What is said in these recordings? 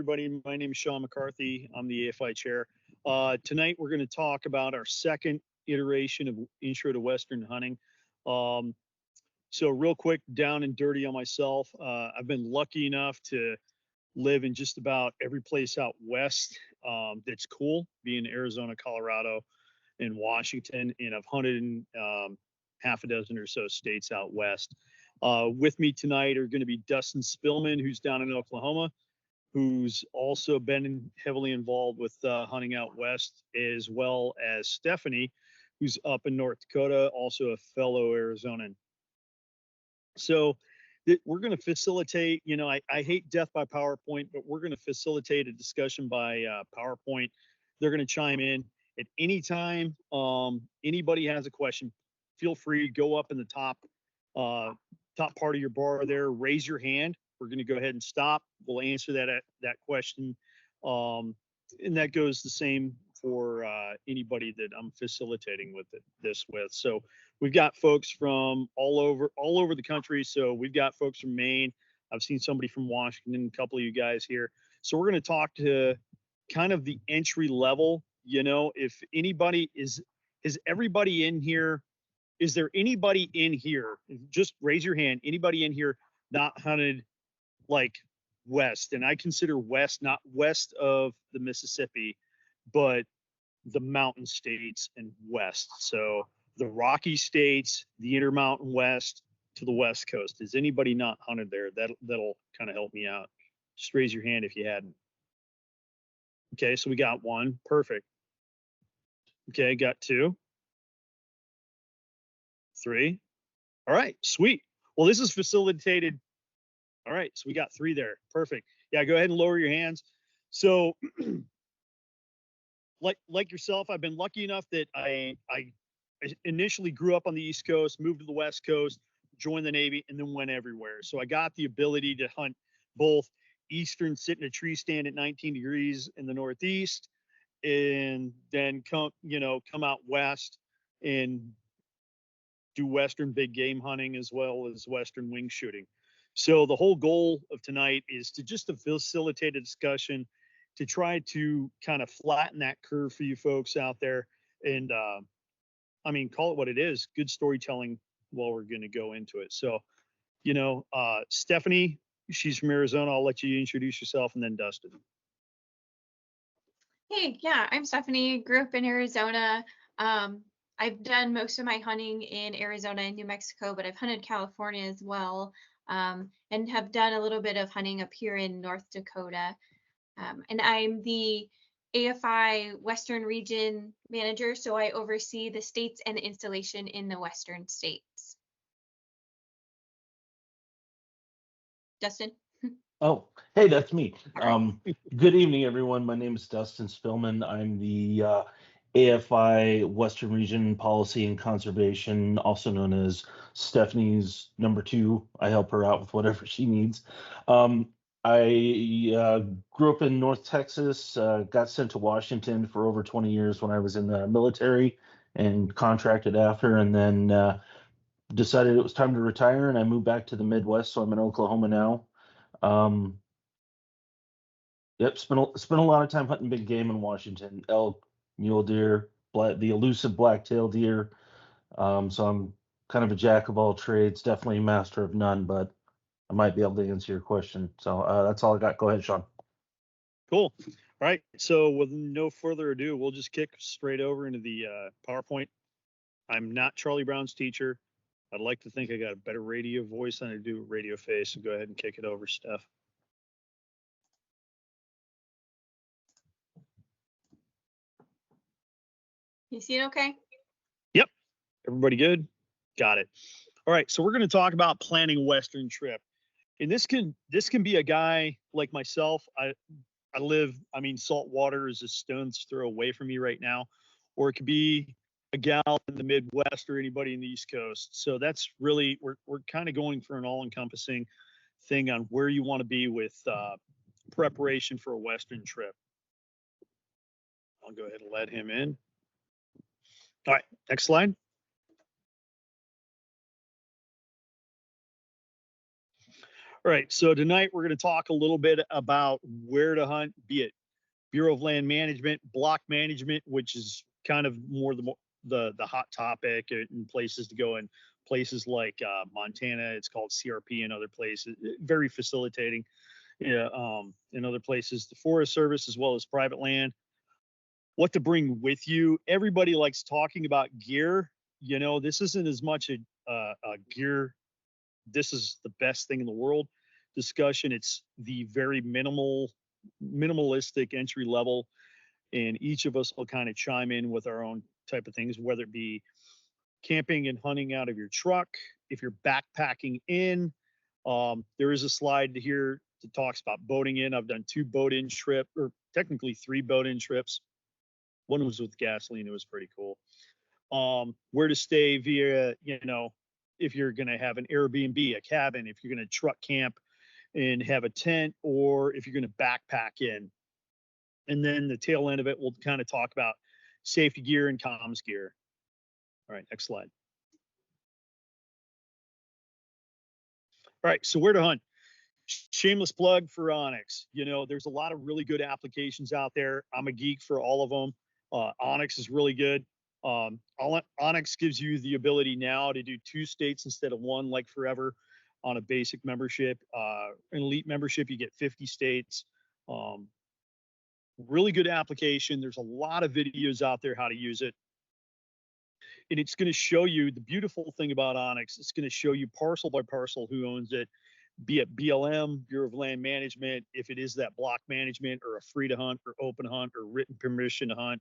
everybody. My name is Sean McCarthy. I'm the AFI chair. Tonight, we're going to talk about our second iteration of Intro to Western Hunting. Um, so, real quick, down and dirty on myself. I've been lucky enough to live in just about every place out west that's cool, being Arizona, Colorado, and Washington. And I've hunted in half a dozen or so states out west. With me tonight are going to be Dustin Spillman, who's down in Oklahoma, who's also been heavily involved with hunting out west, as well as Stephanie, who's up in North Dakota, also a fellow Arizonan. So we're going to facilitate, I hate death by PowerPoint, but we're going to facilitate a discussion by PowerPoint. They're going to chime in at any time. Anybody has a question, feel free to go up in the top part of your bar there, raise your hand. We're going to go ahead and stop. We'll answer that question. And that goes the same for anybody that I'm facilitating this with. So we've got folks from all over the country. So we've got folks from Maine. I've seen somebody from Washington, a couple of you guys here. So we're going to talk to kind of the entry level. If anybody is everybody in here? Is there anybody in here? Just raise your hand. Anybody in here not hunted like west? And I consider west not west of the Mississippi, but the mountain states and west. So the Rocky states, the Intermountain West to the West Coast. Is anybody not hunted there? That'll kind of help me out. Just raise your hand if you hadn't. Okay, so we got one. Perfect. Okay, got two. Three. All right, sweet. Well, this is facilitated. All right, so we got three there. Perfect. Yeah, go ahead and lower your hands. So like yourself, I've been lucky enough that I initially grew up on the East Coast, moved to the West Coast, joined the Navy, and then went everywhere. So I got the ability to hunt both eastern, sit in a tree stand at 19 degrees in the Northeast, and then come out west and do western big game hunting as well as western wing shooting. So the whole goal of tonight is to just to facilitate a discussion to try to kind of flatten that curve for you folks out there. And call it what it is, good storytelling while we're going to go into it. So, Stephanie, she's from Arizona. I'll let you introduce yourself, and then Dustin. Hey, yeah, I'm Stephanie, grew up in Arizona. I've done most of my hunting in Arizona and New Mexico, but I've hunted California as well, and have done a little bit of hunting up here in North Dakota. And I'm the AFI Western Region Manager, so I oversee the states and the installation in the Western states. Dustin? Oh, hey, that's me. Good evening, everyone. My name is Dustin Spillman. I'm the AFI Western Region Policy and Conservation, also known as Stephanie's number two. I help her out with whatever she needs. I grew up in North Texas, got sent to Washington for over 20 years when I was in the military and contracted after, and then decided it was time to retire, and I moved back to the Midwest, so I'm in Oklahoma now. Spent a lot of time hunting big game in Washington, elk, mule deer, the elusive black-tailed deer. So I'm kind of a jack of all trades, definitely a master of none, but I might be able to answer your question. So that's all I got. Go ahead, Sean. Cool. All right. So with no further ado, we'll just kick straight over into the PowerPoint. I'm not Charlie Brown's teacher. I'd like to think I got a better radio voice than I do radio face. So go ahead and kick it over, Steph. You see it okay? Yep. Everybody good? Got it. All right. So we're going to talk about planning a Western trip. And this can be a guy like myself. I live, salt water is a stone's throw away from me right now. Or it could be a gal in the Midwest or anybody in the East Coast. So that's really, we're kind of going for an all-encompassing thing on where you want to be with preparation for a Western trip. I'll go ahead and let him in. All right, next slide. All right, so tonight we're going to talk a little bit about where to hunt, be it Bureau of Land Management, block management, which is kind of more the hot topic and places to go in places like Montana. It's called CRP and other places, very facilitating. Yeah, in other places, the Forest Service as well as private land. What to bring with you? Everybody likes talking about gear. You know, this isn't as much a gear. This is the best thing in the world discussion. It's the very minimalistic entry level, and each of us will kind of chime in with our own type of things, whether it be camping and hunting out of your truck, if you're backpacking in. There is a slide here that talks about boating in. I've done 2 boat in trip, or technically 3 boat in trips. One was with gasoline. It was pretty cool. Where to stay via, you know, if you're going to have an Airbnb, a cabin, if you're going to truck camp and have a tent, or if you're going to backpack in. And then the tail end of it, we'll kind of talk about safety gear and comms gear. All right, next slide. All right, so where to hunt? Shameless plug for Onyx. You know, there's a lot of really good applications out there. I'm a geek for all of them. Onyx is really good. Onyx gives you the ability now to do 2 states instead of 1, like forever, on a basic membership. An elite membership, you get 50 states. Really good application. There's a lot of videos out there how to use it. And it's going to show you the beautiful thing about Onyx. It's going to show you parcel by parcel who owns it, be it BLM, Bureau of Land Management, if it is that block management or a free to hunt or open hunt or written permission to hunt,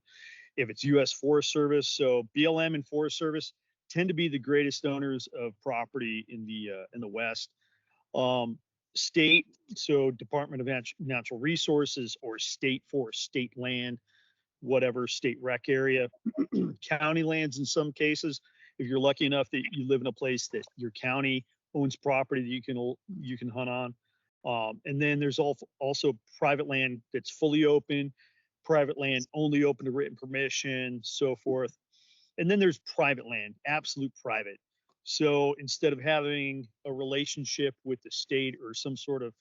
if it's U.S. Forest Service. So BLM and Forest Service tend to be the greatest owners of property in the West. State, so Department of Natural Resources or state forest, state land, whatever, state rec area, county lands in some cases. If you're lucky enough that you live in a place that your county owns property that you can hunt on. And then there's also private land that's fully open, private land only open to written permission, so forth. And then there's private land, absolute private. So instead of having a relationship with the state or some sort of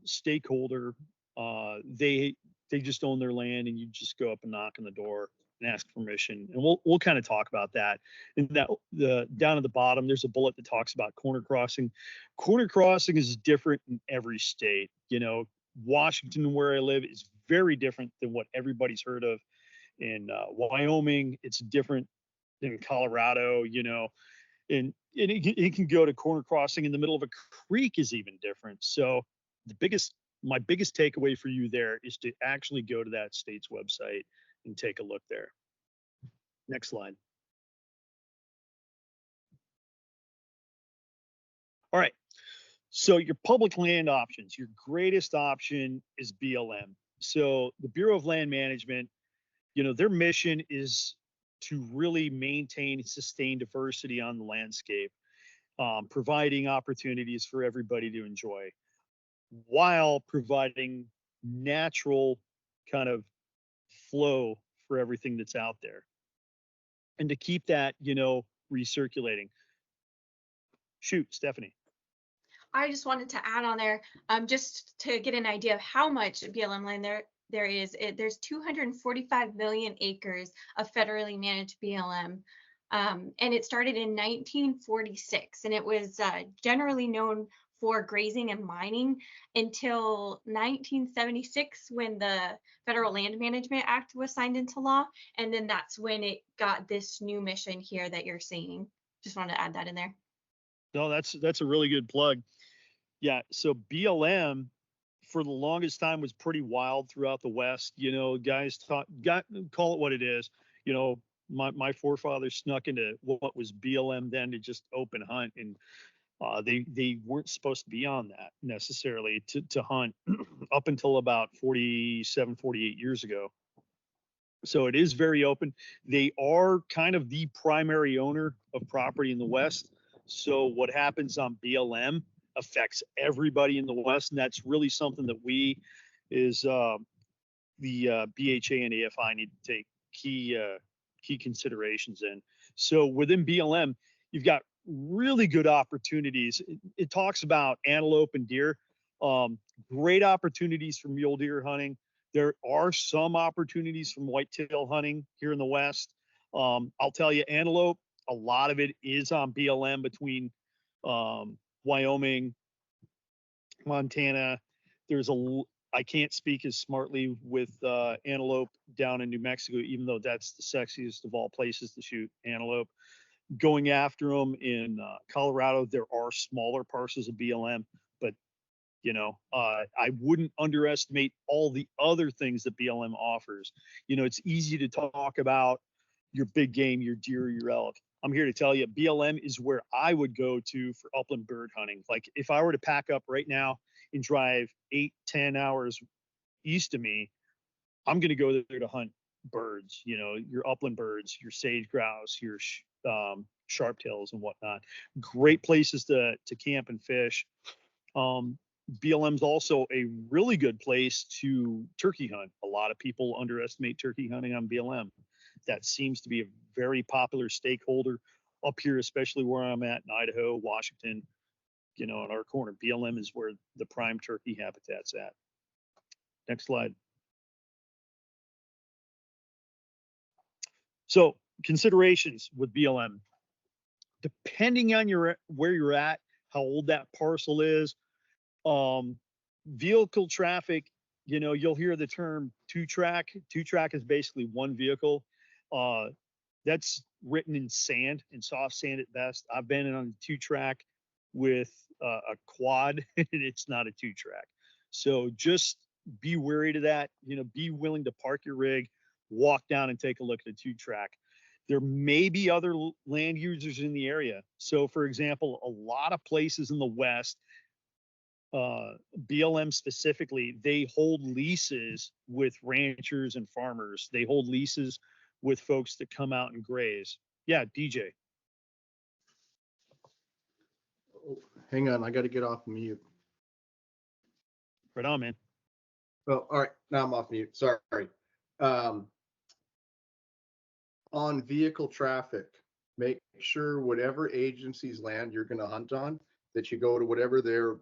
stakeholder, they just own their land, and you just go up and knock on the door and ask permission. And we'll kind of talk about that. And that the down at the bottom, there's a bullet that talks about corner crossing. Corner crossing is different in every state. You know, Washington, where I live, is very different than what everybody's heard of. In Wyoming, it's different than Colorado. You know, and it can go to corner crossing in the middle of a creek is even different. So my biggest takeaway for you there is to actually go to that state's website and take a look there. Next slide. All right. So your public land options, your greatest option is BLM. So the Bureau of Land Management, you know, their mission is to really maintain and sustain diversity on the landscape, providing opportunities for everybody to enjoy, while providing natural kind of flow for everything that's out there, and to keep that, you know, recirculating. Shoot, Stephanie. I just wanted to add on there, just to get an idea of how much BLM land there is. There's 245 million acres of federally managed BLM. And it started in 1946, and it was generally known for grazing and mining until 1976, when the Federal Land Management Act was signed into law. And then that's when it got this new mission here that you're seeing. Just wanted to add that in there. No, that's a really good plug. Yeah, so BLM for the longest time was pretty wild throughout the West. You know, guys call it what it is. You know, my forefathers snuck into what was BLM then to just open hunt, and they weren't supposed to be on that necessarily to hunt up until about 47, 48 years ago. So it is very open. They are kind of the primary owner of property in the West. So what happens on BLM affects everybody in the West, and that's really something that we, is the BHA and AFI, need to take key considerations in. So within BLM, you've got really good opportunities. It talks about antelope and deer. Um, Great opportunities for mule deer hunting. There are some opportunities from whitetail hunting here in the West. I'll tell you, antelope, a lot of it is on BLM between Wyoming, Montana. There's I can't speak as smartly with antelope down in New Mexico, even though that's the sexiest of all places to shoot antelope. Going after them in Colorado, there are smaller parcels of BLM, but I wouldn't underestimate all the other things that BLM offers. It's easy to talk about your big game, your deer, your elk. I'm here to tell you, BLM is where I would go to for upland bird hunting. Like if I were to pack up right now and drive 8-10 hours east of me, I'm going to go there to hunt birds, your upland birds, your sage grouse, your sharptails and whatnot. Great places to camp and fish. BLM's also a really good place to turkey hunt. A lot of people underestimate turkey hunting on BLM. That seems to be a very popular stakeholder up here, especially where I'm at in Idaho, Washington, in our corner. BLM is where the prime turkey habitat's at. Next slide. So considerations with BLM, depending on where you're at, how old that parcel is, vehicle traffic, you'll hear the term two track. Two track is basically one vehicle. That's written in sand and soft sand at best. I've been on a two track with a quad and it's not a two track. So just be wary to that, be willing to park your rig, walk down and take a look at a two track. There may be other land users in the area. So for example, a lot of places in the West, BLM specifically, they hold leases with ranchers and farmers. They hold leases with folks that come out and graze. Yeah, DJ. Oh, hang on, I got to get off mute. Right on, man. Oh, all right, now I'm off mute. Sorry. On vehicle traffic, make sure whatever agency's land you're going to hunt on, that you go to whatever their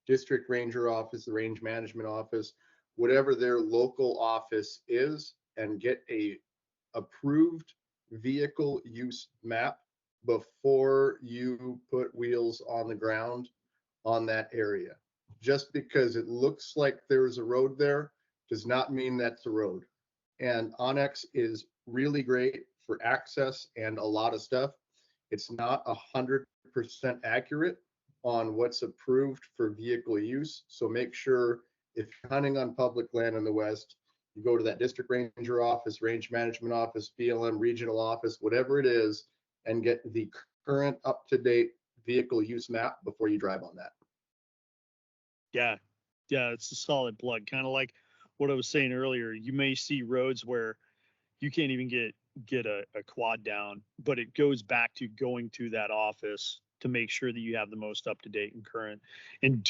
district ranger office, the range management office, whatever their local office is, and get a approved vehicle use map before you put wheels on the ground on that area. Just because it looks like there's a road there does not mean that's a road. And Onyx is really great for access and a lot of stuff. It's not 100% accurate on what's approved for vehicle use. So make sure if you're hunting on public land in the West, you go to that district ranger office, range management office, BLM regional office, whatever it is, and get the current up-to-date vehicle use map before you drive on that. Yeah, it's a solid plug. Kind of like what I was saying earlier. You may see roads where you can't even get a quad down, but it goes back to going to that office to make sure that you have the most up-to-date and current. And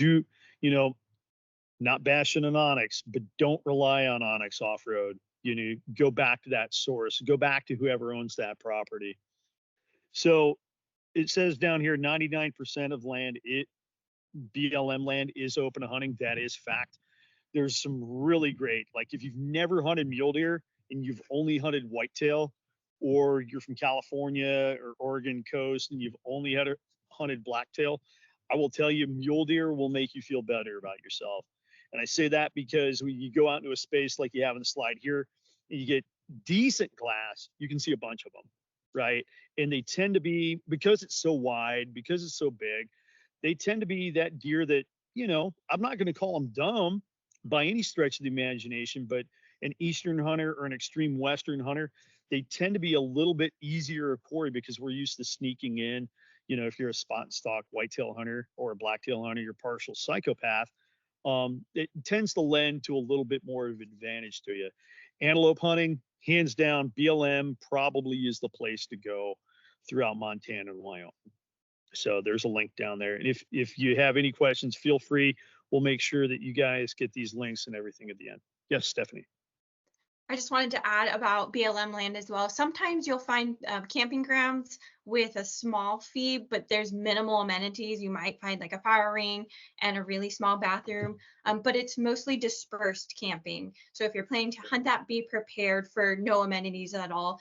not bashing on Onyx, but don't rely on Onyx off-road. Go back to that source, go back to whoever owns that property. So it says down here, 99% of BLM land is open to hunting. That is fact. There's some really great, like if you've never hunted mule deer and you've only hunted whitetail, or you're from California or Oregon coast and you've only hunted blacktail, I will tell you, mule deer will make you feel better about yourself. And I say that because when you go out into a space like you have in the slide here, and you get decent glass, you can see a bunch of them, right? And they tend to be, because it's so wide, because it's so big, they tend to be that deer that, I'm not going to call them dumb by any stretch of the imagination, but an Eastern hunter or an extreme Western hunter, they tend to be a little bit easier to quarry because we're used to sneaking in. If you're a spot and stalk whitetail hunter or a blacktail hunter, you're partial psychopath. It tends to lend to a little bit more of an advantage to you. Antelope hunting, hands down, BLM probably is the place to go throughout Montana and Wyoming. So there's a link down there. And if you have any questions, feel free. We'll make sure that you guys get these links and everything at the end. Yes, Stephanie. I just wanted to add about BLM land as well. Sometimes you'll find camping grounds with a small fee, but there's minimal amenities. You might find like a fire ring and a really small bathroom, but it's mostly dispersed camping. So if you're planning to hunt that, be prepared for no amenities at all,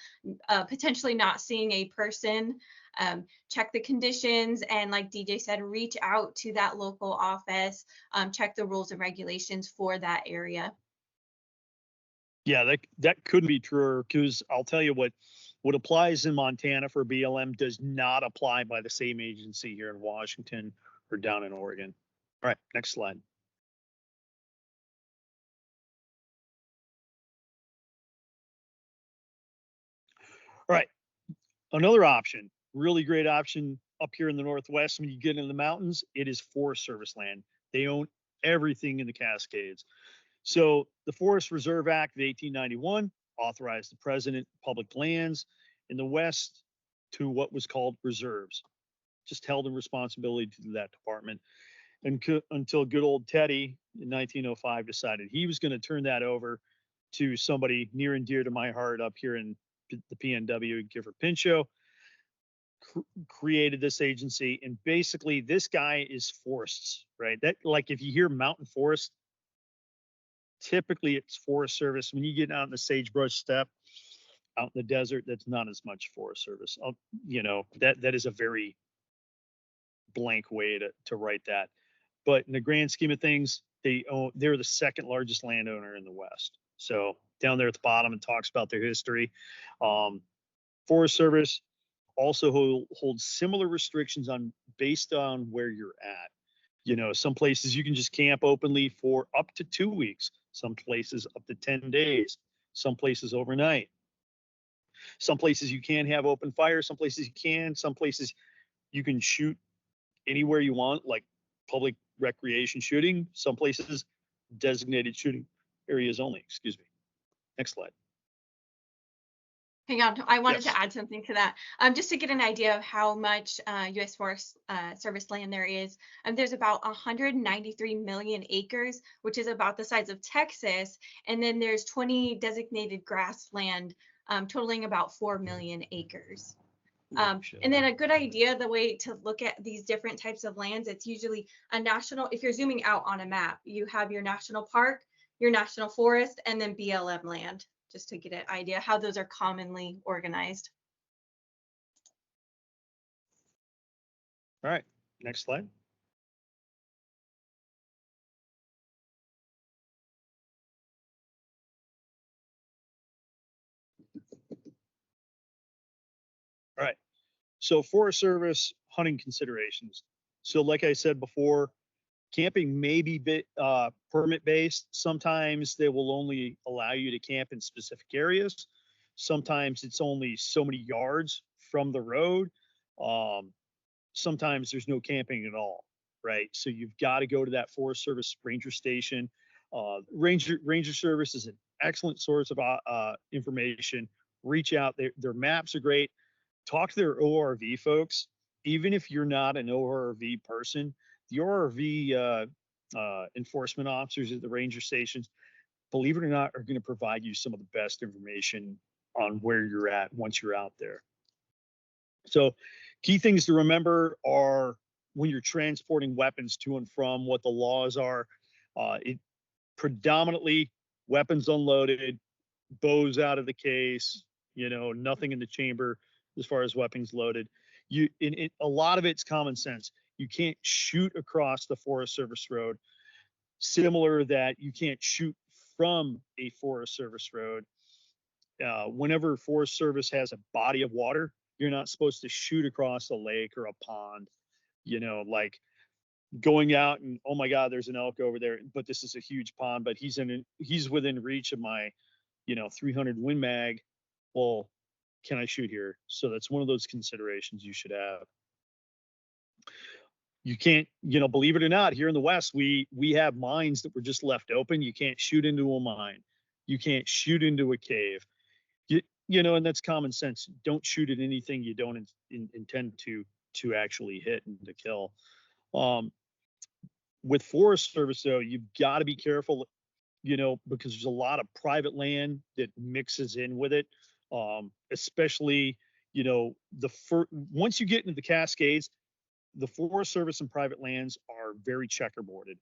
potentially not seeing a person. Check the conditions, and like DJ said, reach out to that local office, check the rules and regulations for that area. Yeah, that couldn't be truer, because I'll tell you what applies in Montana for BLM does not apply by the same agency here in Washington or down in Oregon. All right, next slide. All right, another option, really great option up here in the Northwest. When you get into the mountains, it is Forest Service land. They own everything in the Cascades. So the Forest Reserve Act of 1891 authorized the president public lands in the West to what was called reserves, just held in responsibility to that department. And until good old Teddy in 1905 decided he was going to turn that over to somebody near and dear to my heart up here in the PNW, Gifford Pinchot, created this agency. And basically this guy is forests, right? That, like, if you hear mountain forest, typically it's Forest Service. When you get out in the sagebrush steppe, out in the desert, that's not as much Forest Service. You know, that is a very blank way to write that. But in the grand scheme of things, they're the second largest landowner in the West. So down there at the bottom, it talks about their history. Forest Service also holds similar restrictions on based on where you're at. You know, some places you can just camp openly for up to 2 weeks, some places up to 10 days, some places overnight. Some places you can't have open fire, some places you can, some places you can shoot anywhere you want, like public recreation shooting, some places designated shooting areas only. Excuse me. Next slide. Hang on, I wanted Yes. to add something to that. Just to get an idea of how much U.S. Forest Service land there is. There's about 193 million acres, which is about the size of Texas. And then there's 20 designated grassland, totaling about 4 million acres. And then a good idea, the way to look at these different types of lands, it's usually a national, if you're zooming out on a map, you have your national park, your national forest, and then BLM land, just to get an idea how those are commonly organized. All right, next slide. All right, so Forest Service hunting considerations. So like I said before, camping may be permit based. Sometimes they will only allow you to camp in specific areas. Sometimes it's only so many yards from the road. Sometimes there's no camping at all, right? So you've got to go to that Forest Service ranger station. Ranger Service is an excellent source of information. Reach out. Their maps are great. Talk to their ORV folks. Even if you're not an ORV person, the ORV enforcement officers at the ranger stations, believe it or not, are going to provide you some of the best information on where you're at once you're out there. So key things to remember are when you're transporting weapons to and from, what the laws are. It predominantly weapons unloaded, bows out of the case, you know, nothing in the chamber as far as weapons loaded. A lot of it's common sense. You can't shoot across the Forest Service road. Similar that you can't shoot from a Forest Service road. Whenever Forest Service has a body of water, you're not supposed to shoot across a lake or a pond. You know, like going out and, oh my God, there's an elk over there, but this is a huge pond, but he's within reach of my, 300 Win Mag. Well, can I shoot here? So that's one of those considerations you should have. You can't, believe it or not, here in the West, we have mines that were just left open. You can't shoot into a mine. You can't shoot into a cave. And that's common sense. Don't shoot at anything you don't intend to actually hit and to kill. With Forest Service, though, you've got to be careful. because there's a lot of private land that mixes in with it, especially, once you get into the Cascades, the Forest Service and private lands are very checkerboarded.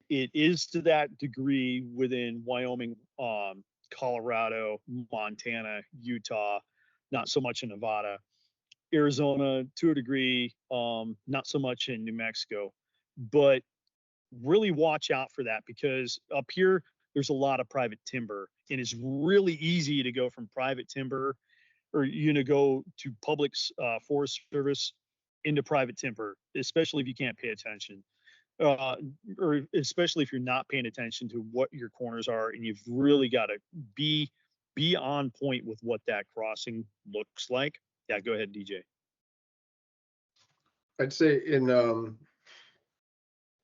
It is to that degree within Wyoming, Colorado, Montana, Utah, not so much in Nevada, Arizona to a degree, not so much in New Mexico. But really watch out for that, because up here there's a lot of private timber, and it's really easy to go from private timber, or go to public Forest Service into private timber, especially if you can't pay attention, uh, or especially if you're not paying attention to what your corners are, and you've really got to be on point with what that crossing looks like. Yeah, go ahead, DJ. I'd say in the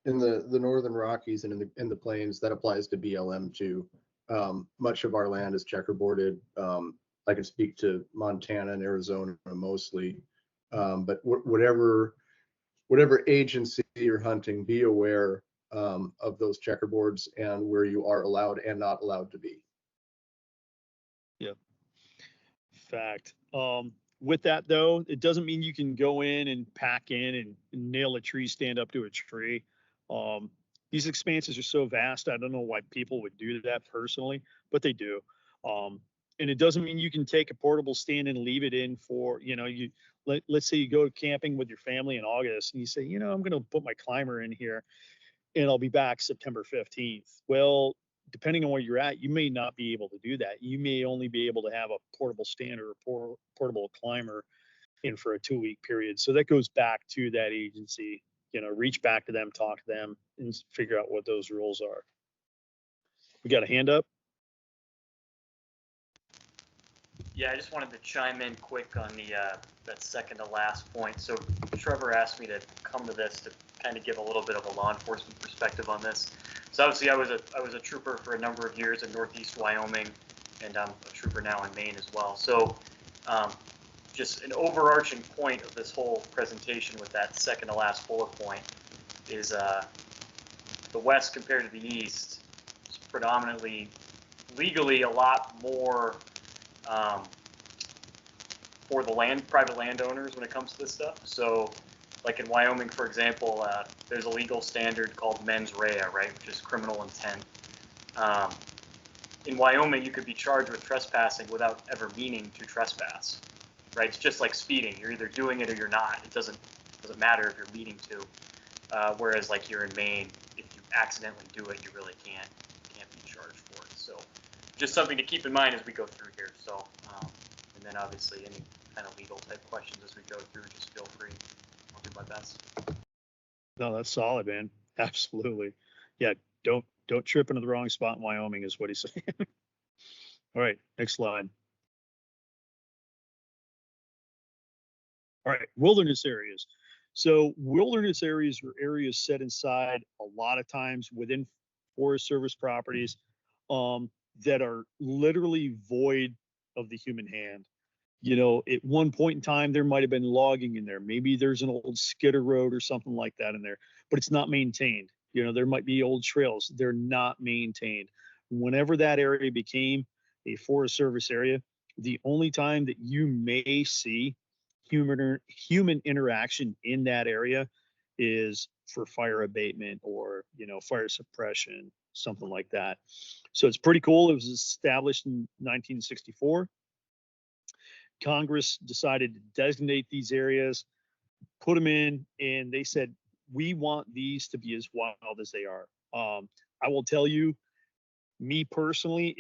Northern Rockies and in the plains, that applies to BLM too. Much of our land is checkerboarded. I can speak to Montana and Arizona mostly, but whatever agency you're hunting, be aware of those checkerboards and where you are allowed and not allowed to be. Yep. Fact. With that though, it doesn't mean you can go in and pack in and nail a tree stand up to a tree. These expanses are so vast. I don't know why people would do that personally, but they do. And it doesn't mean you can take a portable stand and leave it in for, let's say you go camping with your family in August and you say, I'm going to put my climber in here and I'll be back September 15th. Well, depending on where you're at, you may not be able to do that. You may only be able to have a portable stand or a portable climber in for a 2-week period. So that goes back to that agency, reach back to them, talk to them, and figure out what those rules are. We got a hand up? Yeah, I just wanted to chime in quick on that second to last point. So Trevor asked me to come to this to kind of give a little bit of a law enforcement perspective on this. So obviously I was a trooper for a number of years in Northeast Wyoming, and I'm a trooper now in Maine as well. So just an overarching point of this whole presentation with that second to last bullet point is the West compared to the East is predominantly legally a lot more for the private landowners when it comes to this stuff. So like in Wyoming, for example, there's a legal standard called mens rea, right, which is criminal intent. In Wyoming, you could be charged with trespassing without ever meaning to trespass, right? It's just like speeding. You're either doing it or you're not. It doesn't matter if you're meaning to. Whereas like here in Maine, if you accidentally do it, you really can't be charged for it. So just something to keep in mind as we go through here. So, and then obviously any kind of legal type questions as we go through, just feel free. I'll do my best. No, that's solid, man. Absolutely. Yeah, don't trip into the wrong spot in Wyoming is what he's saying. All right, next slide. All right, wilderness areas. So wilderness areas are areas set aside a lot of times within Forest Service properties that are literally void of the human hand. At one point in time, there might have been logging in there. Maybe there's an old skidder road or something like that in there, but it's not maintained. There might be old trails. They're not maintained. Whenever that area became a Forest Service area, the only time that you may see human interaction in that area is for fire abatement or, fire suppression, something like that. So it's pretty cool. It was established in 1964. Congress decided to designate these areas, put them in, and they said, we want these to be as wild as they are. I will tell you, me personally,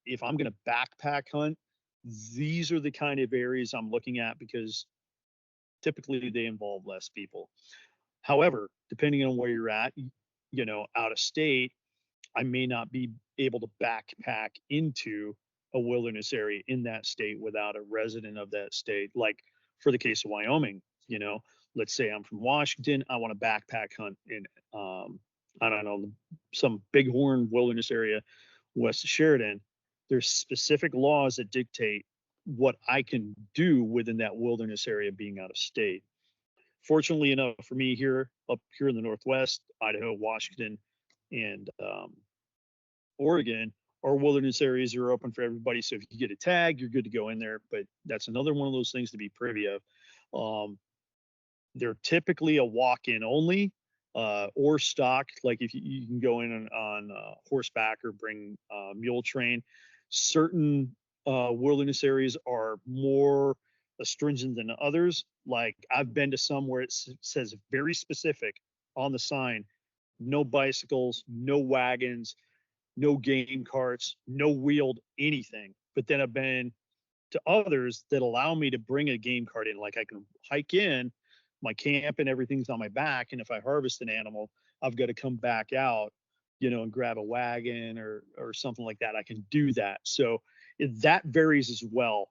if I'm going to backpack hunt, these are the kind of areas I'm looking at because typically they involve less people. However, depending on where you're at, out of state, I may not be able to backpack into a wilderness area in that state without a resident of that state. Like for the case of Wyoming, let's say I'm from Washington, I want to backpack hunt in, I don't know, some bighorn wilderness area west of Sheridan. There's specific laws that dictate what I can do within that wilderness area being out of state. Fortunately enough for me up here in the Northwest, Idaho, Washington, and Oregon, our wilderness areas are open for everybody. So if you get a tag, you're good to go in there. But that's another one of those things to be privy of. They're typically a walk-in only, or stock. Like if you can go in on horseback or bring mule train. Certain wilderness areas are more astringent than others. Like I've been to some where it says very specific on the sign, no bicycles, no wagons, no game carts, no wheeled anything. But then I've been to others that allow me to bring a game cart in. Like I can hike in, my camp and everything's on my back. And if I harvest an animal, I've got to come back out, and grab a wagon or something like that. I can do that. So that varies as well.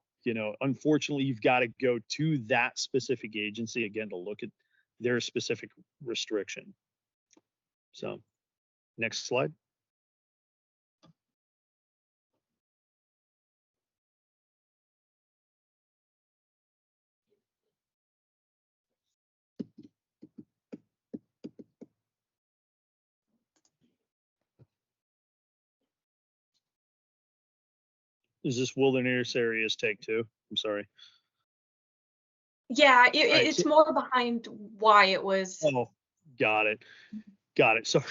Unfortunately, you've got to go to that specific agency again to look at their specific restriction. So next slide. Is this wilderness areas take two? I'm sorry. Yeah, Right, it's more behind why it was. Oh, got it. So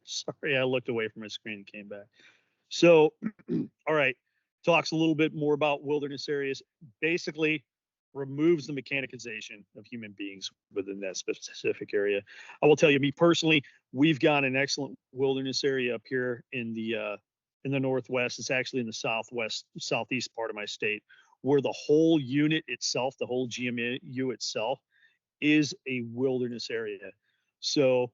sorry, I looked away from my screen and came back. So, all right, talks a little bit more about wilderness areas. Basically, removes the mechanization of human beings within that specific area. I will tell you, me personally, we've got an excellent wilderness area up here in the Northwest. It's actually in the southeast part of my state, where the whole unit itself, the whole GMU itself, is a wilderness area. So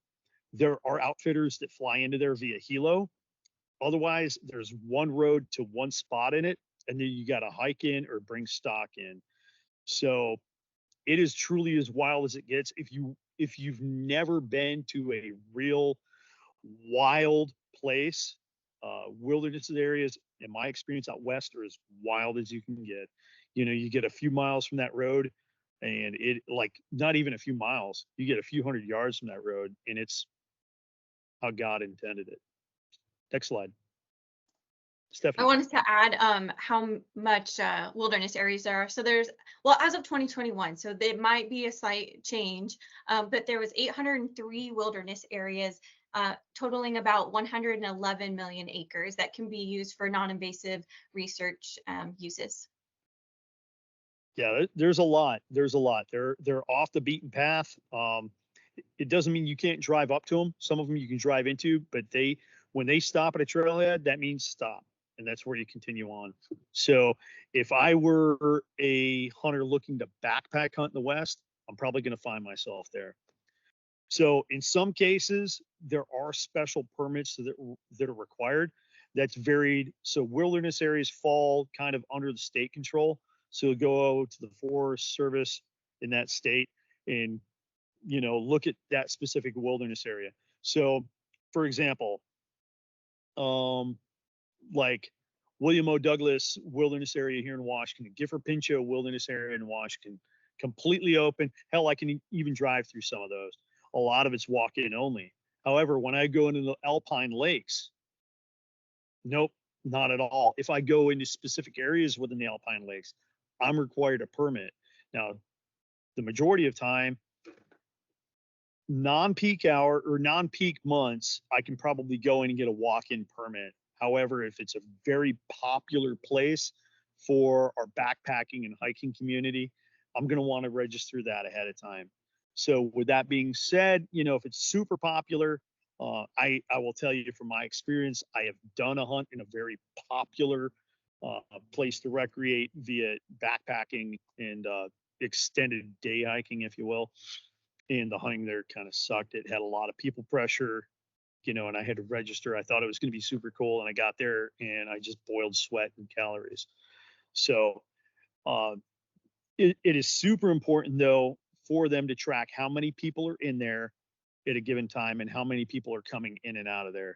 there are outfitters that fly into there via helo. Otherwise, there's one road to one spot in it, and then you got to hike in or bring stock in. So it is truly as wild as it gets. If you've never been to a real wild place, wilderness areas, in my experience out west, are as wild as you can get. You get a few miles from that road, and it, like, not even a few miles, you get a few hundred yards from that road, and it's how God intended it. Next slide. I Stephanie. wanted to add how much wilderness areas there are. So well, as of 2021, so there might be a slight change, but there was 803 wilderness areas, totaling about 111 million acres that can be used for non-invasive research uses. Yeah, there's a lot. They're off the beaten path. It doesn't mean you can't drive up to them. Some of them you can drive into, but when they stop at a trailhead, that means stop, and that's where you continue on. So if I were a hunter looking to backpack hunt in the West, I'm probably going to find myself there. So in some cases, there are special permits that are required. That's varied. So wilderness areas fall kind of under the state control. So go to the Forest Service in that state and look at that specific wilderness area. So, for example, like William O. Douglas Wilderness Area here in Washington, Gifford Pinchot Wilderness Area in Washington, completely open. Hell, I can even drive through some of those. A lot of it's walk-in only. However, when I go into the Alpine Lakes, nope, not at all. If I go into specific areas within the Alpine Lakes, I'm required a permit. Now, the majority of time, non-peak hour or non-peak months, I can probably go in and get a walk-in permit. However, if it's a very popular place for our backpacking and hiking community, I'm going to want to register that ahead of time. So with that being said, if it's super popular, I will tell you from my experience, I have done a hunt in a very popular place to recreate via backpacking and extended day hiking, if you will. And the hunting there kind of sucked. It had a lot of people pressure, and I had to register. I thought it was going to be super cool, and I got there and I just boiled sweat and calories. So it is super important, though, for them to track how many people are in there at a given time and how many people are coming in and out of there.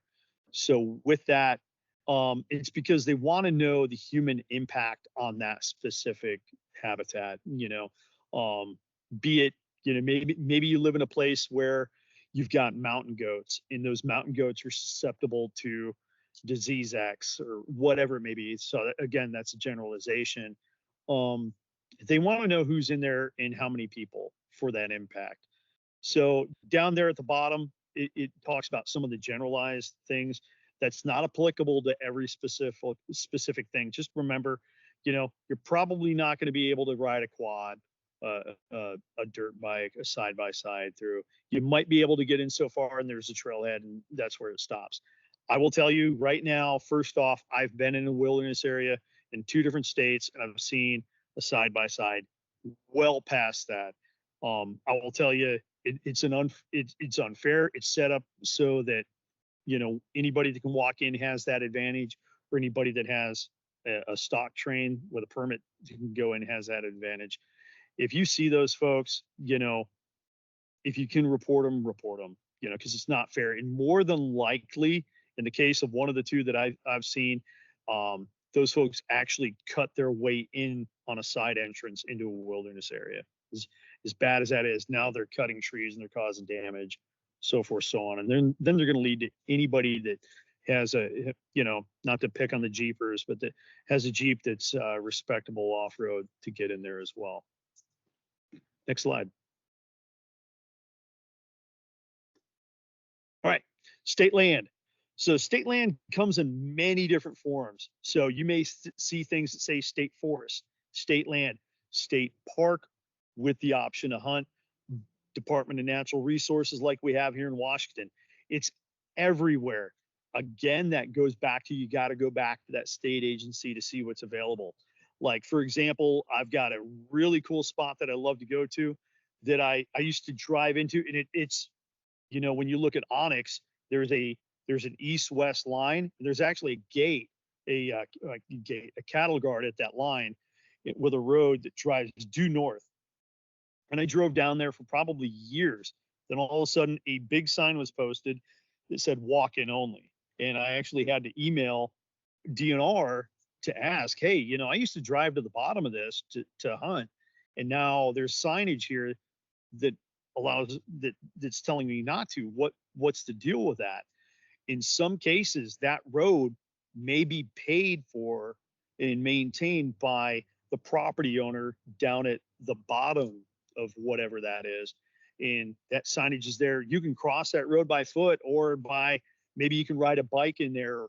So with that, it's because they want to know the human impact on that specific habitat. Be it, maybe you live in a place where you've got mountain goats, and those mountain goats are susceptible to disease X or whatever it may be. So again, that's a generalization. They want to know who's in there and how many people for that impact. So down there at the bottom, it talks about some of the generalized things that's not applicable to every specific thing. Just remember, you're probably not going to be able to ride a quad, a dirt bike, a side by side through. You might be able to get in so far, and there's a trailhead, and that's where it stops. I will tell you right now, first off, I've been in a wilderness area in 2 different states, and I've seen a side by side well past that. I will tell you, it's unfair. It's set up so that anybody that can walk in has that advantage, or anybody that has a stock train with a permit can go in has that advantage. If you see those folks, if you can report them, because it's not fair. And more than likely, in the case of one of the 2 that I've seen, those folks actually cut their way in on a side entrance into a wilderness area. As bad as that is, now they're cutting trees and they're causing damage, so forth, so on. And then they're going to lead to anybody that has not to pick on the Jeepers, but that has a Jeep that's respectable off-road to get in there as well. Next slide. All right, state land. So state land comes in many different forms. So you may see things that say state forest, state land, state park with the option to hunt, Department of Natural Resources like we have here in Washington. It's everywhere. Again, that goes back to, you got to go back to that state agency to see what's available. Like, for example, I've got a really cool spot that I love to go to that I used to drive into, and it's, when you look at Onyx, there's an east-west line. There's actually a gate, a cattle guard at that line with a road that drives due north. And I drove down there for probably years. Then all of a sudden, a big sign was posted that said walk-in only. And I actually had to email DNR to ask, hey, I used to drive to the bottom of this to hunt, and now there's signage here that that's telling me not to. What's the deal with that? In some cases, that road may be paid for and maintained by the property owner down at the bottom of whatever that is. And that signage is there. You can cross that road by foot, or maybe you can ride a bike in there.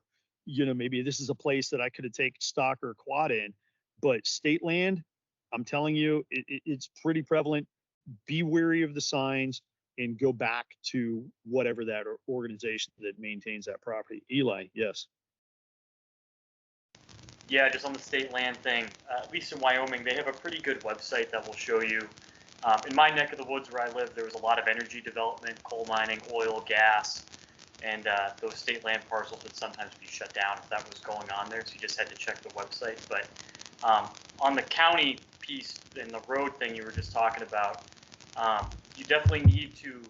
Maybe this is a place that I could have taken stock or quad in. But state land, I'm telling you, it's pretty prevalent. Be wary of the signs and go back to whatever that organization that maintains that property. Eli, yes. Yeah, just on the state land thing, at least in Wyoming, they have a pretty good website that will show you. In my neck of the woods where I live, there was a lot of energy development, coal mining, oil, gas, and those state land parcels would sometimes be shut down if that was going on there, so you just had to check the website. But on the county piece and the road thing you were just talking about, you definitely need to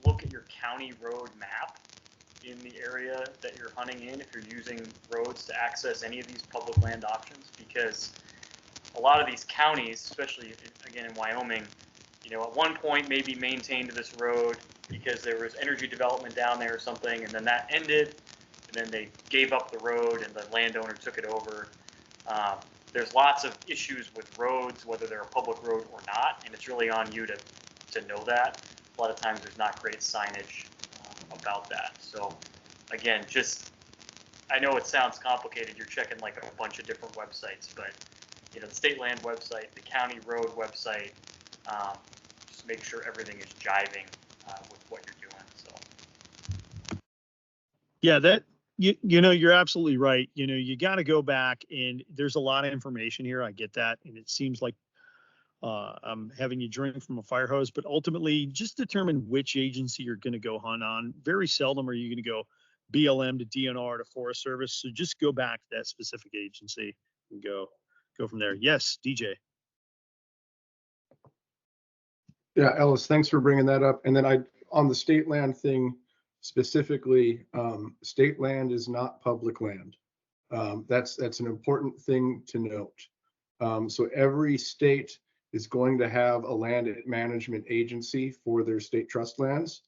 look at your county road map in the area that you're hunting in if you're using roads to access any of these public land options, because a lot of these counties, especially again in Wyoming, at one point maybe maintained this road because there was energy development down there or something, and then that ended, and then they gave up the road and the landowner took it over. There's lots of issues with roads, whether they're a public road or not, and it's really on you to know that. A lot of times there's not great signage about that. So again, I know it sounds complicated. You're checking like a bunch of different websites, but the state land website, the county road website, just make sure everything is jiving with what you're doing. So Yeah, you're absolutely right. You got to go back, and there's a lot of information here. I get that, and it seems like I'm having you drink from a fire hose, but ultimately just determine which agency you're going to go hunt on. Very seldom are you going to go BLM to DNR to Forest Service. So just go back to that specific agency and go from there. Yes, DJ. Yeah, Ellis, thanks for bringing that up. And then on the state land thing specifically, state land is not public land. That's an important thing to note. So every state is going to have a land management agency for their state trust lands.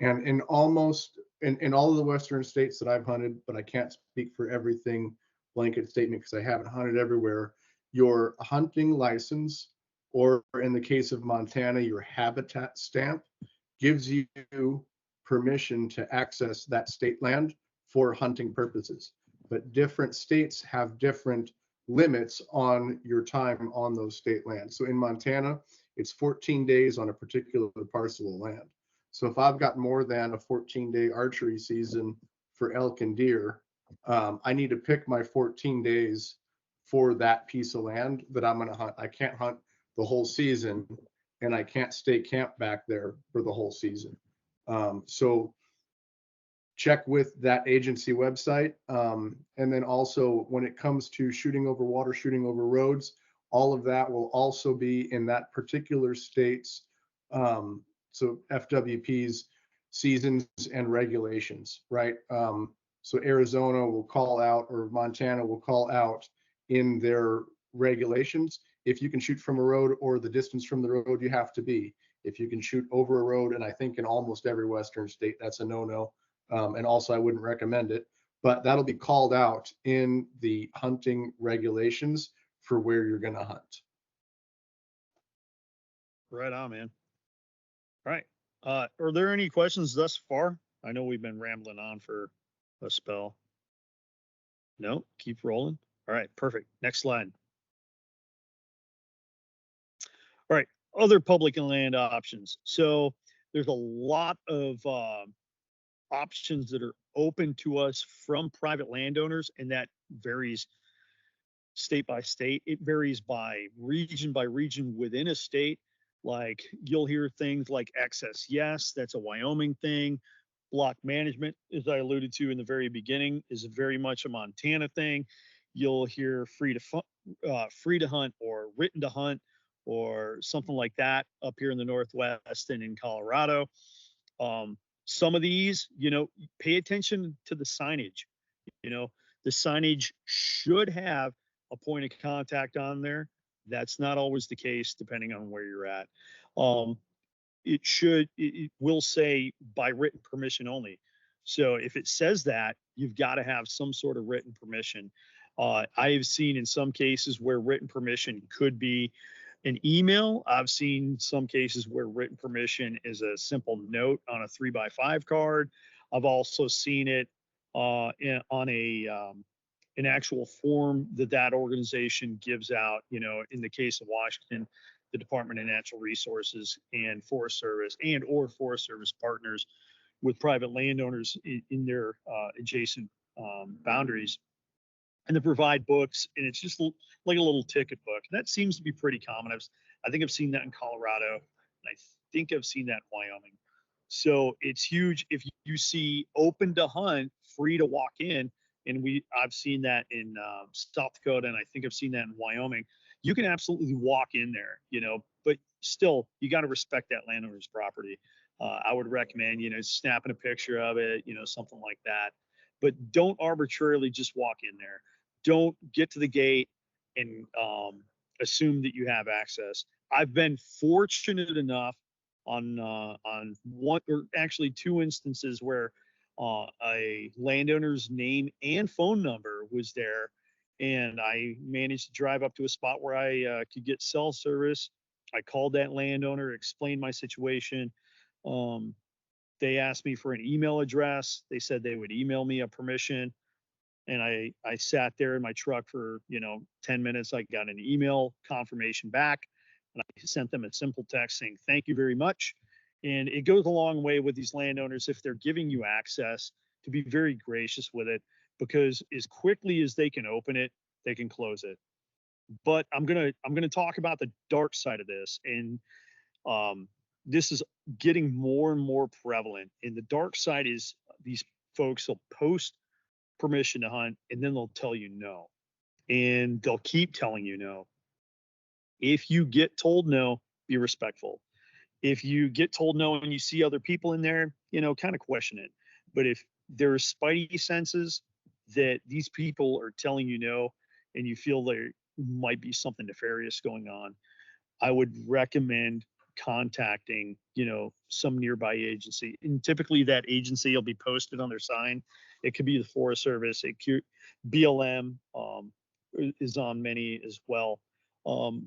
And in almost in all of the western states that I've hunted, but I can't speak for everything blanket statement because I haven't hunted everywhere. Your hunting license, or in the case of Montana, your habitat stamp, gives you permission to access that state land for hunting purposes. But different states have different limits on your time on those state lands. So in Montana, it's 14 days on a particular parcel of land. So if I've got more than a 14-day archery season for elk and deer, I need to pick my 14 days for that piece of land that I'm going to hunt. I can't hunt the whole season, and I can't stay camped back there for the whole season. So check with that agency website. And then also when it comes to shooting over water, shooting over roads, all of that will also be in that particular state's, so FWP's seasons and regulations, right? So Arizona will call out, or Montana will call out in their regulations, if you can shoot from a road or the distance from the road you have to be. If you can shoot over a road, and I think in almost every Western state, that's a no-no. And also I wouldn't recommend it, but that'll be called out in the hunting regulations for where you're going to hunt. Right on, man. All right. Are there any questions thus far? I know we've been rambling on for a spell. No, keep rolling. All right, perfect. Next slide. All right, other public land options. So there's a lot of options that are open to us from private landowners, and that varies state by state. It varies by region within a state. Like you'll hear things like excess yes, that's a Wyoming thing. Block management, as I alluded to in the very beginning, is very much a Montana thing. You'll hear free to hunt or written to hunt or something like that up here in the Northwest and in Colorado. Some of these, pay attention to the signage. The signage should have a point of contact on there. That's not always the case depending on where you're at. It will say by written permission only. So if it says that, you've got to have some sort of written permission. I have seen in some cases where written permission could be an email. I've seen some cases where written permission is a simple note on a 3x5 card. I've also seen it on an actual form that organization gives out. In the case of Washington, the Department of Natural Resources and Forest Service or Forest Service partners with private landowners in their adjacent boundaries, and they provide books, and it's just like a little ticket book. And that seems to be pretty common. I think I've seen that in Colorado, and I think I've seen that in Wyoming. So it's huge if you see open to hunt, free to walk in, and I've seen that in South Dakota, and I think I've seen that in Wyoming. You can absolutely walk in there, but still you got to respect that landowner's property. I would recommend, snapping a picture of it, something like that. But don't arbitrarily just walk in there. Don't get to the gate and assume that you have access. I've been fortunate enough on one, or actually two instances where a landowner's name and phone number was there, and I managed to drive up to a spot where I could get cell service. I called that landowner, explained my situation. They asked me for an email address. They said they would email me a permission, and I sat there in my truck for 10 minutes. I got an email confirmation back, and I sent them a simple text saying thank you very much. And it goes a long way with these landowners, if they're giving you access, to be very gracious with it, because as quickly as they can open it, they can close it. But I'm gonna talk about the dark side of this, and this is getting more and more prevalent. And the dark side is these folks will post permission to hunt, and then they'll tell you no, and they'll keep telling you no. If you get told no, be respectful. If you get told no and you see other people in there, kind of question it. But if there's spidey senses that these people are telling you no, and you feel there might be something nefarious going on, I would recommend contacting, some nearby agency. And typically that agency will be posted on their sign. It could be the Forest Service. It could BLM is on many as well.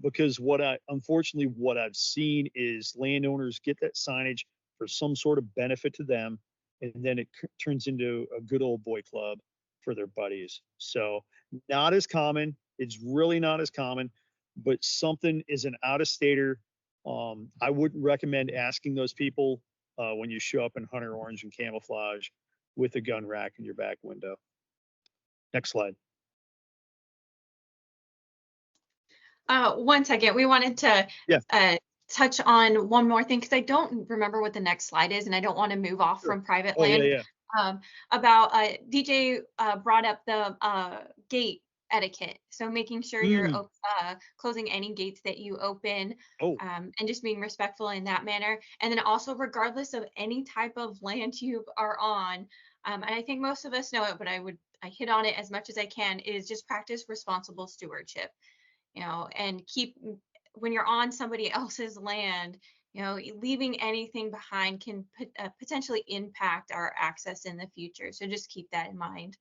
Because unfortunately, what I've seen is landowners get that signage for some sort of benefit to them, and then it turns into a good old boy club for their buddies. So not as common. It's really not as common, but something is an out-of-stater. I wouldn't recommend asking those people when you show up in hunter orange and camouflage with a gun rack in your back window. Next slide. 1 second. We wanted to Yeah. touch on one more thing because I don't remember what the next slide is, and I don't want to move off Sure. from private Oh, land. yeah. About DJ brought up the gate etiquette. So making sure you're closing any gates that you open, Oh, and just being respectful in that manner. And then also, regardless of any type of land you are on, and I think most of us know it, but I hit on it as much as I can, is just practice responsible stewardship. And when you're on somebody else's land, leaving anything behind can potentially impact our access in the future. So just keep that in mind.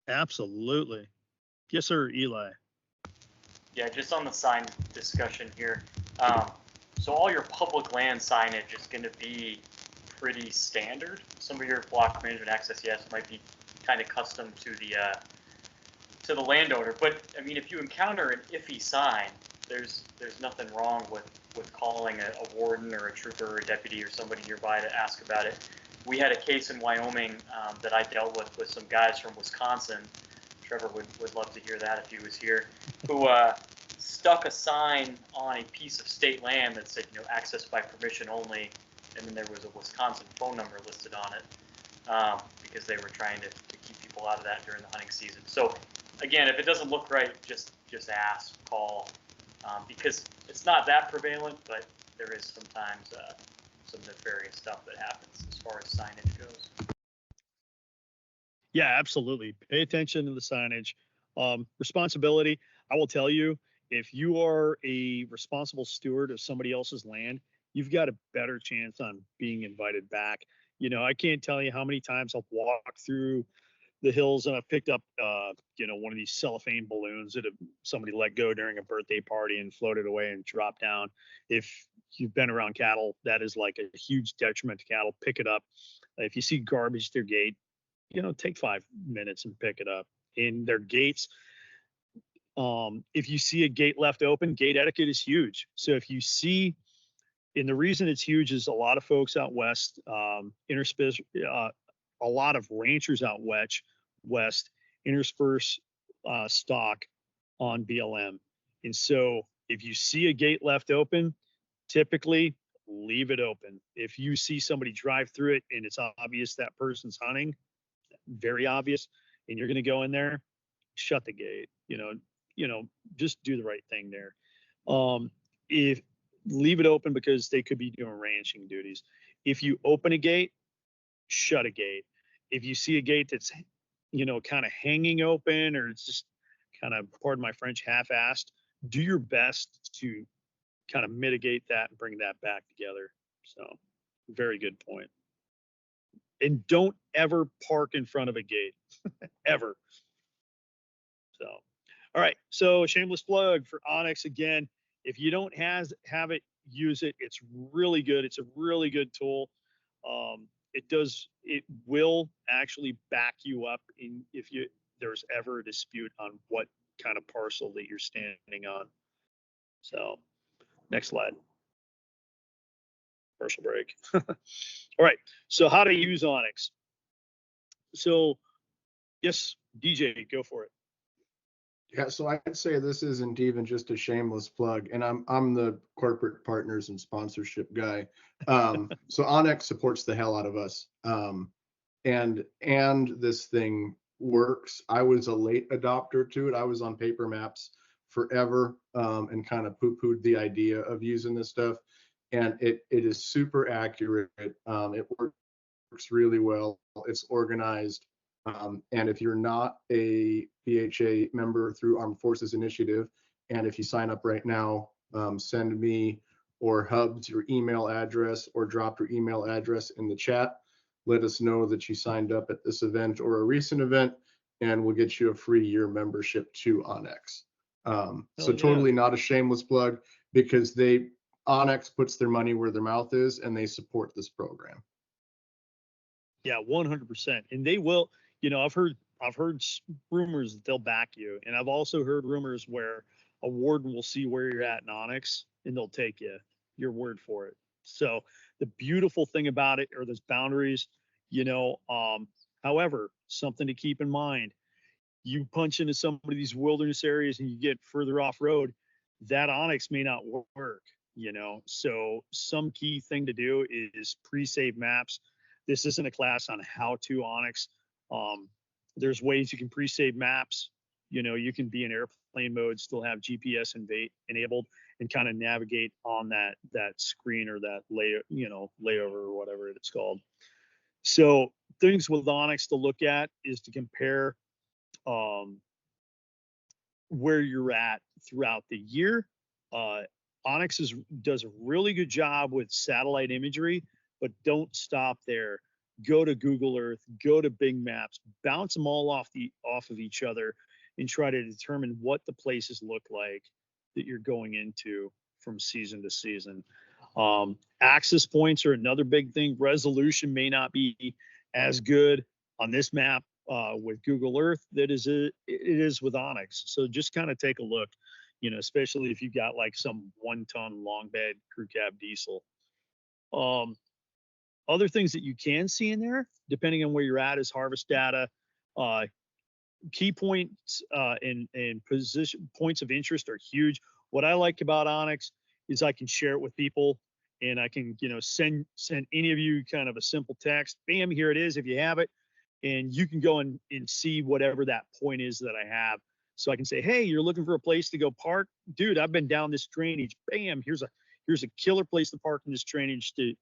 absolutely. Yes, sir, Eli. Yeah, just on the sign discussion here. So all your public land signage is going to be pretty standard. Some of your block management access, yes, might be kind of custom to the landowner. But I mean, if you encounter an iffy sign, there's nothing wrong with calling a warden or a trooper or a deputy or somebody nearby to ask about it. We had a case in Wyoming that I dealt with some guys from Wisconsin. Trevor would love to hear that if he was here, who stuck a sign on a piece of state land that said, access by permission only, and then there was a Wisconsin phone number listed on it because they were trying to keep people out of that during the hunting season. So again, if it doesn't look right, just ask, call, because it's not that prevalent, but there is sometimes some nefarious stuff that happens as far as signage goes. Yeah, absolutely. Pay attention to the signage. Responsibility. I will tell you, if you are a responsible steward of somebody else's land, you've got a better chance on being invited back. I can't tell you how many times I'll walk through the hills and I've picked up, one of these cellophane balloons that somebody let go during a birthday party and floated away and dropped down. If you've been around cattle, that is like a huge detriment to cattle. Pick it up. If you see garbage at their gate, take 5 minutes and pick it up. In their gates, if you see a gate left open, gate etiquette is huge. So if you see, and the reason it's huge is a lot of folks out west, a lot of ranchers out west intersperse stock on BLM. And so if you see a gate left open, typically leave it open. If you see somebody drive through it and it's obvious that person's hunting, very obvious, and you're going to go in there, shut the gate. Just do the right thing there. If leave it open because they could be doing ranching duties. If you open a gate, shut a gate. If you see a gate that's kind of hanging open, or it's just kind of, pardon my French, half-assed, do your best to kind of mitigate that and bring that back together. So very good point. And don't ever park in front of a gate, ever. So, all right. So shameless plug for Onyx again. If you don't have it, use it. It's really good. It's a really good tool. It will actually back you up if there's ever a dispute on what kind of parcel that you're standing on. So next slide. Commercial break. All right. So how to use Onyx. So yes, DJ, go for it. Yeah, so I'd say this isn't even just a shameless plug, and I'm the corporate partners and sponsorship guy. So Onyx supports the hell out of us, and this thing works. I was a late adopter to it. I was on paper maps forever, and kind of poo-pooed the idea of using this stuff, and it is super accurate. It works really well. It's organized. And if you're not a PHA member through Armed Forces Initiative, and if you sign up right now, send me or Hubs your email address or drop your email address in the chat. Let us know that you signed up at this event or a recent event, and we'll get you a free year membership to Onyx. So yeah. totally not a shameless plug, because Onyx puts their money where their mouth is, and they support this program. Yeah, 100%. And they will, I've heard rumors that they'll back you. And I've also heard rumors where a warden will see where you're at in Onyx and they'll take your word for it. So the beautiful thing about it are those boundaries, however, something to keep in mind. You punch into some of these wilderness areas and you get further off road, that Onyx may not work, So some key thing to do is pre-save maps. This isn't a class on how to Onyx. There's ways you can pre-save maps. You can be in airplane mode, still have GPS enabled, and kind of navigate on that screen or that layover or whatever it's called. So things with Onyx to look at is to compare where you're at throughout the year. Onyx does a really good job with satellite imagery, but don't stop there. Go to Google Earth, go to Bing Maps, bounce them all off of each other, and try to determine what the places look like that you're going into from season to season. Access points are another big thing. Resolution may not be as good on this map with Google Earth it is with Onyx. So just kind of take a look, especially if you've got like some 1-ton long bed crew cab diesel. Other things that you can see in there, depending on where you're at, is harvest data. Key points and position points of interest are huge. What I like about Onyx is I can share it with people, and I can send any of you kind of a simple text. Bam, here it is if you have it, and you can go and see whatever that point is that I have. So I can say, hey, you're looking for a place to go park, dude. I've been down this drainage. Bam, here's a killer place to park in this drainage to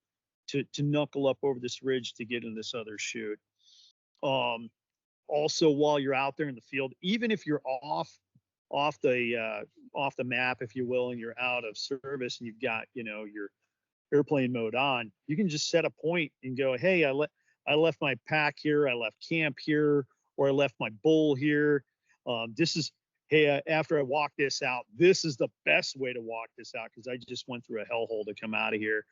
knuckle up over this ridge to get in this other chute. Also, while you're out there in the field, even if you're off the map, if you will, and you're out of service and you've got your airplane mode on, you can just set a point and go, hey, I left my pack here, I left camp here, or I left my bull here. After I walk this out, this is the best way to walk this out because I just went through a hellhole to come out of here.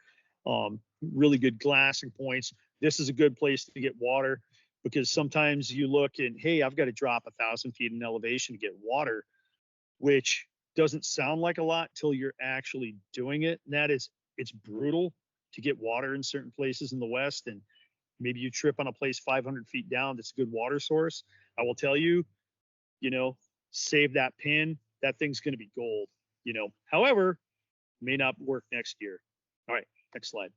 Really good glassing points. This is a good place to get water because sometimes you look and, hey, I've got to drop 1,000 feet in elevation to get water, which doesn't sound like a lot till you're actually doing it. And it's brutal to get water in certain places in the West. And maybe you trip on a place 500 feet down that's a good water source. I will tell you, save that pin. That thing's going to be gold, However, may not work next year. All right, next slide.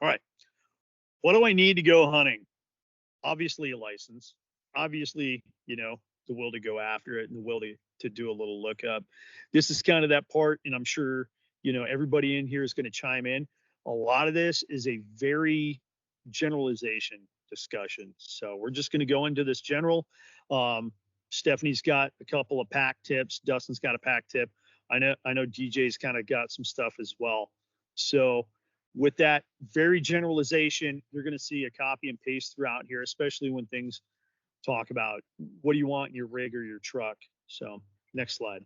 All right. What do I need to go hunting? Obviously a license. Obviously, the will to go after it and the will to do a little lookup. This is kind of that part, and I'm sure, everybody in here is going to chime in. A lot of this is a very generalization discussion. So we're just going to go into this general. Stephanie's got a couple of pack tips. Dustin's got a pack tip. I know DJ's kind of got some stuff as well. So with that very generalization, you're going to see a copy and paste throughout here, especially when things talk about what do you want in your rig or your truck. So next slide.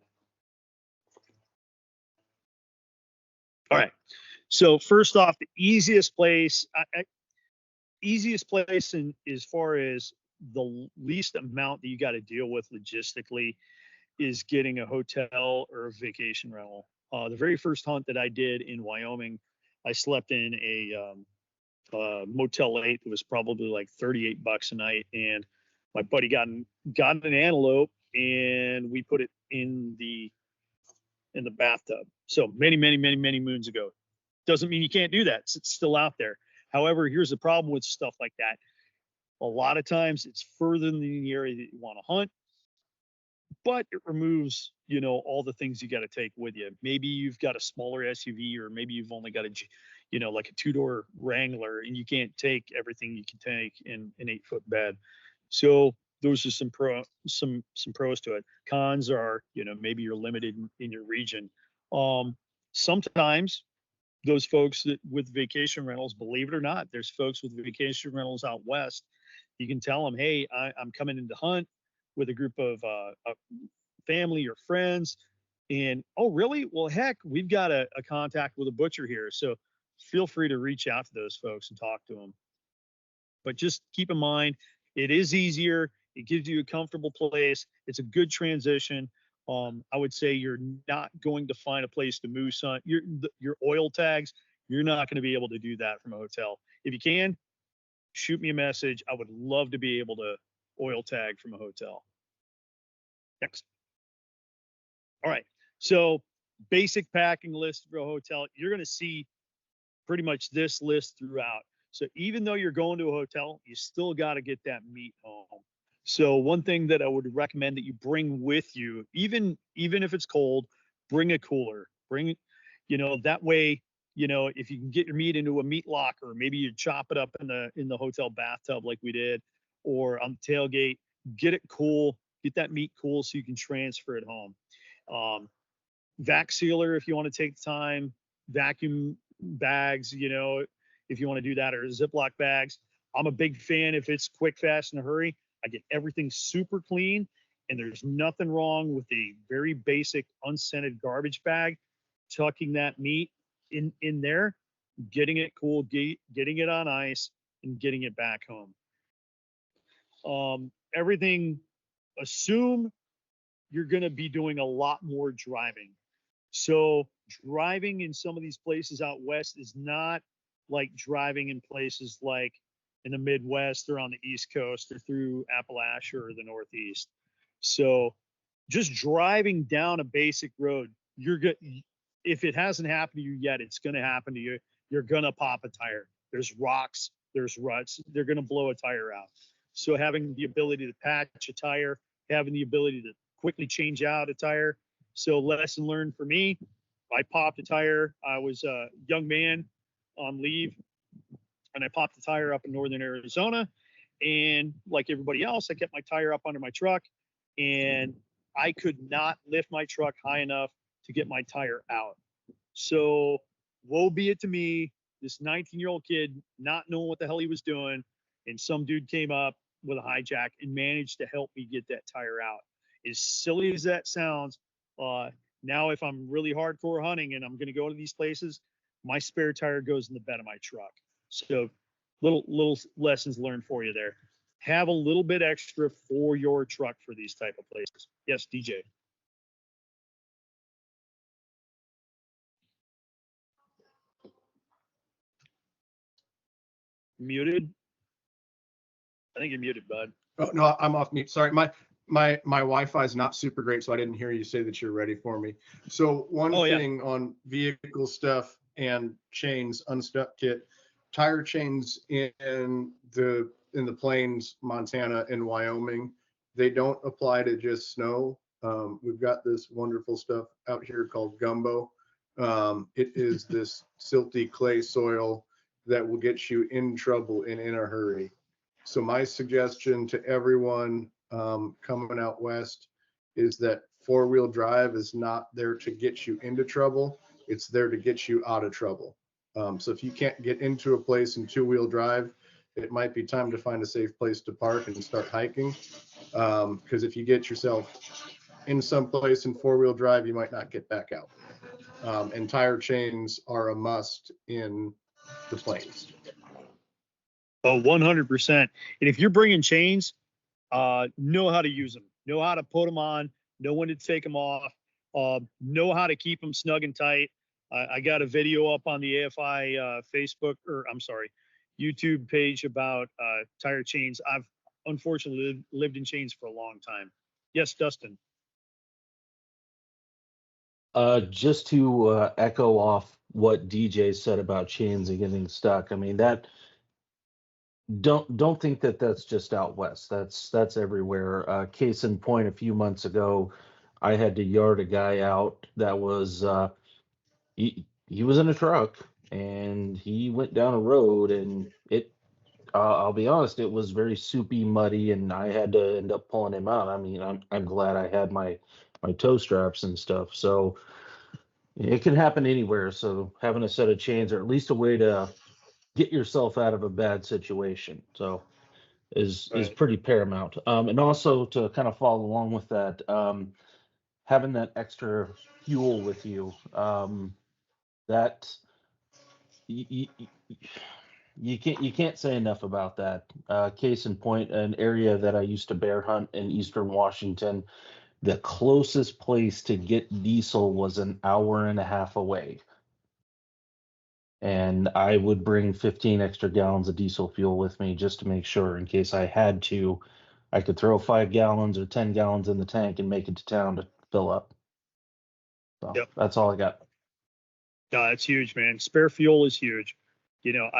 All right. So first off, the easiest place in as far as the least amount that you got to deal with logistically is getting a hotel or a vacation rental. The very first hunt that I did in Wyoming, I slept in a Motel 8. It was probably like $38 a night, and my buddy got an antelope, and we put it in the bathtub. So many moons ago. Doesn't mean you can't do that. It's still out there. However, here's the problem with stuff like that. A lot of times it's further than the area that you want to hunt, but it removes, all the things you got to take with you. Maybe you've got a smaller SUV, or maybe you've only got like a 2-door Wrangler, and you can't take everything you can take in an 8-foot bed. So those are some pros to it. Cons are, maybe you're limited in your region. Sometimes those folks that with vacation rentals, believe it or not, there's folks with vacation rentals out west. You can tell them, hey, I'm coming in to hunt with a group of family or friends. And oh, really? Well, heck, we've got a contact with a butcher here. So feel free to reach out to those folks and talk to them. But just keep in mind, it is easier. It gives you a comfortable place. It's a good transition. I would say you're not going to find a place to moose hunt. Your oil tags, you're not going to be able to do that from a hotel. If you can, shoot me a message. I would love to be able to oil tag from a hotel. Next. All right. So basic packing list for a hotel. You're going to see pretty much this list throughout. So even though you're going to a hotel, you still got to get that meat home. So one thing that I would recommend that you bring with you, even if it's cold, bring a cooler. Bring, that way, if you can get your meat into a meat locker, maybe you chop it up in the hotel bathtub like we did, or on the tailgate, get it cool, get that meat cool so you can transfer it home. Vac sealer if you want to take the time, vacuum bags, if you want to do that, or Ziploc bags. I'm a big fan if it's quick, fast, in a hurry. I get everything super clean, and there's nothing wrong with a very basic unscented garbage bag, tucking that meat in there, getting it cool, getting it on ice, and getting it back home. Everything, assume you're going to be doing a lot more driving. So driving in some of these places out west is not like driving in places like in the Midwest or on the East Coast or through Appalachia or the Northeast. So just driving down a basic road, you're good. If it hasn't happened to you yet, it's going to happen to you. You're going to pop a tire. There's rocks, there's ruts. They're going to blow a tire out. So having the ability to patch a tire, having the ability to quickly change out a tire. So lesson learned for me, I popped a tire. I was a young man on leave, and I popped the tire up in northern Arizona. And like everybody else, I kept my tire up under my truck, and I could not lift my truck high enough to get my tire out. So woe be it to me, this 19-year-old kid not knowing what the hell he was doing, and some dude came up with a hijack and managed to help me get that tire out. As silly as that sounds, now if I'm really hardcore hunting and I'm going to go to these places, my spare tire goes in the bed of my truck. So little lessons learned for you there. Have a little bit extra for your truck for these type of places. Yes, DJ. Muted? I think you're muted, bud. Oh, no, I'm off mute. Sorry. My Wi-Fi is not super great, so I didn't hear you say that you're ready for me. So one thing on vehicle stuff and chains, unstuck kit, tire chains in the plains, Montana and Wyoming, they don't apply to just snow. We've got this wonderful stuff out here called gumbo. It is this silty clay soil that will get you in trouble and in a hurry. So my suggestion to everyone coming out west is that four-wheel drive is not there to get you into trouble. It's there to get you out of trouble. So if you can't get into a place in two-wheel drive, it might be time to find a safe place to park and start hiking. Because if you get yourself in some place in four-wheel drive, you might not get back out. And tire chains are a must in the plains. Oh, 100%. And if you're bringing chains, know how to use them, know how to put them on, know when to take them off, know how to keep them snug and tight. I got a video up on the AFI Facebook, or I'm sorry, YouTube page about tire chains. I've unfortunately lived in chains for a long time. Yes, Dustin. Just to echo off what DJ said about chains and getting stuck. I mean, that don't think that that's just out west. That's everywhere. Case in point, a few months ago, I had to yard a guy out that was he was in a truck and he went down a road and I'll be honest, it was very soupy, muddy, and I had to end up pulling him out. I mean, I'm glad I had my toe straps and stuff. So it can happen anywhere. So having a set of chains, or at least a way to get yourself out of a bad situation, so is Right. pretty paramount. And also to kind of follow along with that, having that extra fuel with you, that you, you can't say enough about that. Case in point, an area that I used to bear hunt in eastern Washington, the closest place to get diesel was an hour and a half away. And I would bring 15 extra gallons of diesel fuel with me just to make sure, in case I had to, I could throw 5 gallons or 10 gallons in the tank and make it to town to fill up. So Yep. that's all I got. No, it's huge, man. Spare fuel is huge. You know,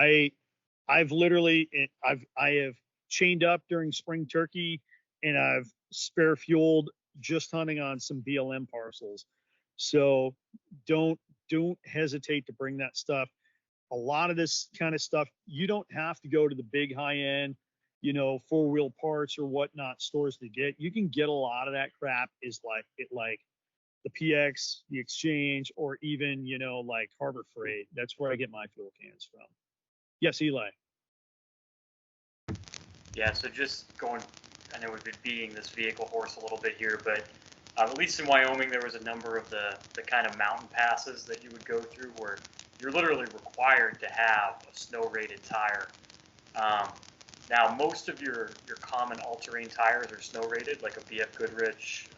I've literally I have chained up during spring turkey, and I've spare fueled just hunting on some BLM parcels. So don't hesitate to bring that stuff. A lot of this kind of stuff, you don't have to go to the big high end, four-wheel parts or whatnot stores to get. You can get a lot of that crap is like the PX, the Exchange, or even, like Harbor Freight. That's where I get my fuel cans from. Yes, Eli. Yeah, so just going, I know we've been beating this vehicle horse a little bit here, but at least in Wyoming, there was a number of the kind of mountain passes that you would go through where you're literally required to have a snow-rated tire. Now, most of your common all-terrain tires are snow-rated, like a BF Goodrich,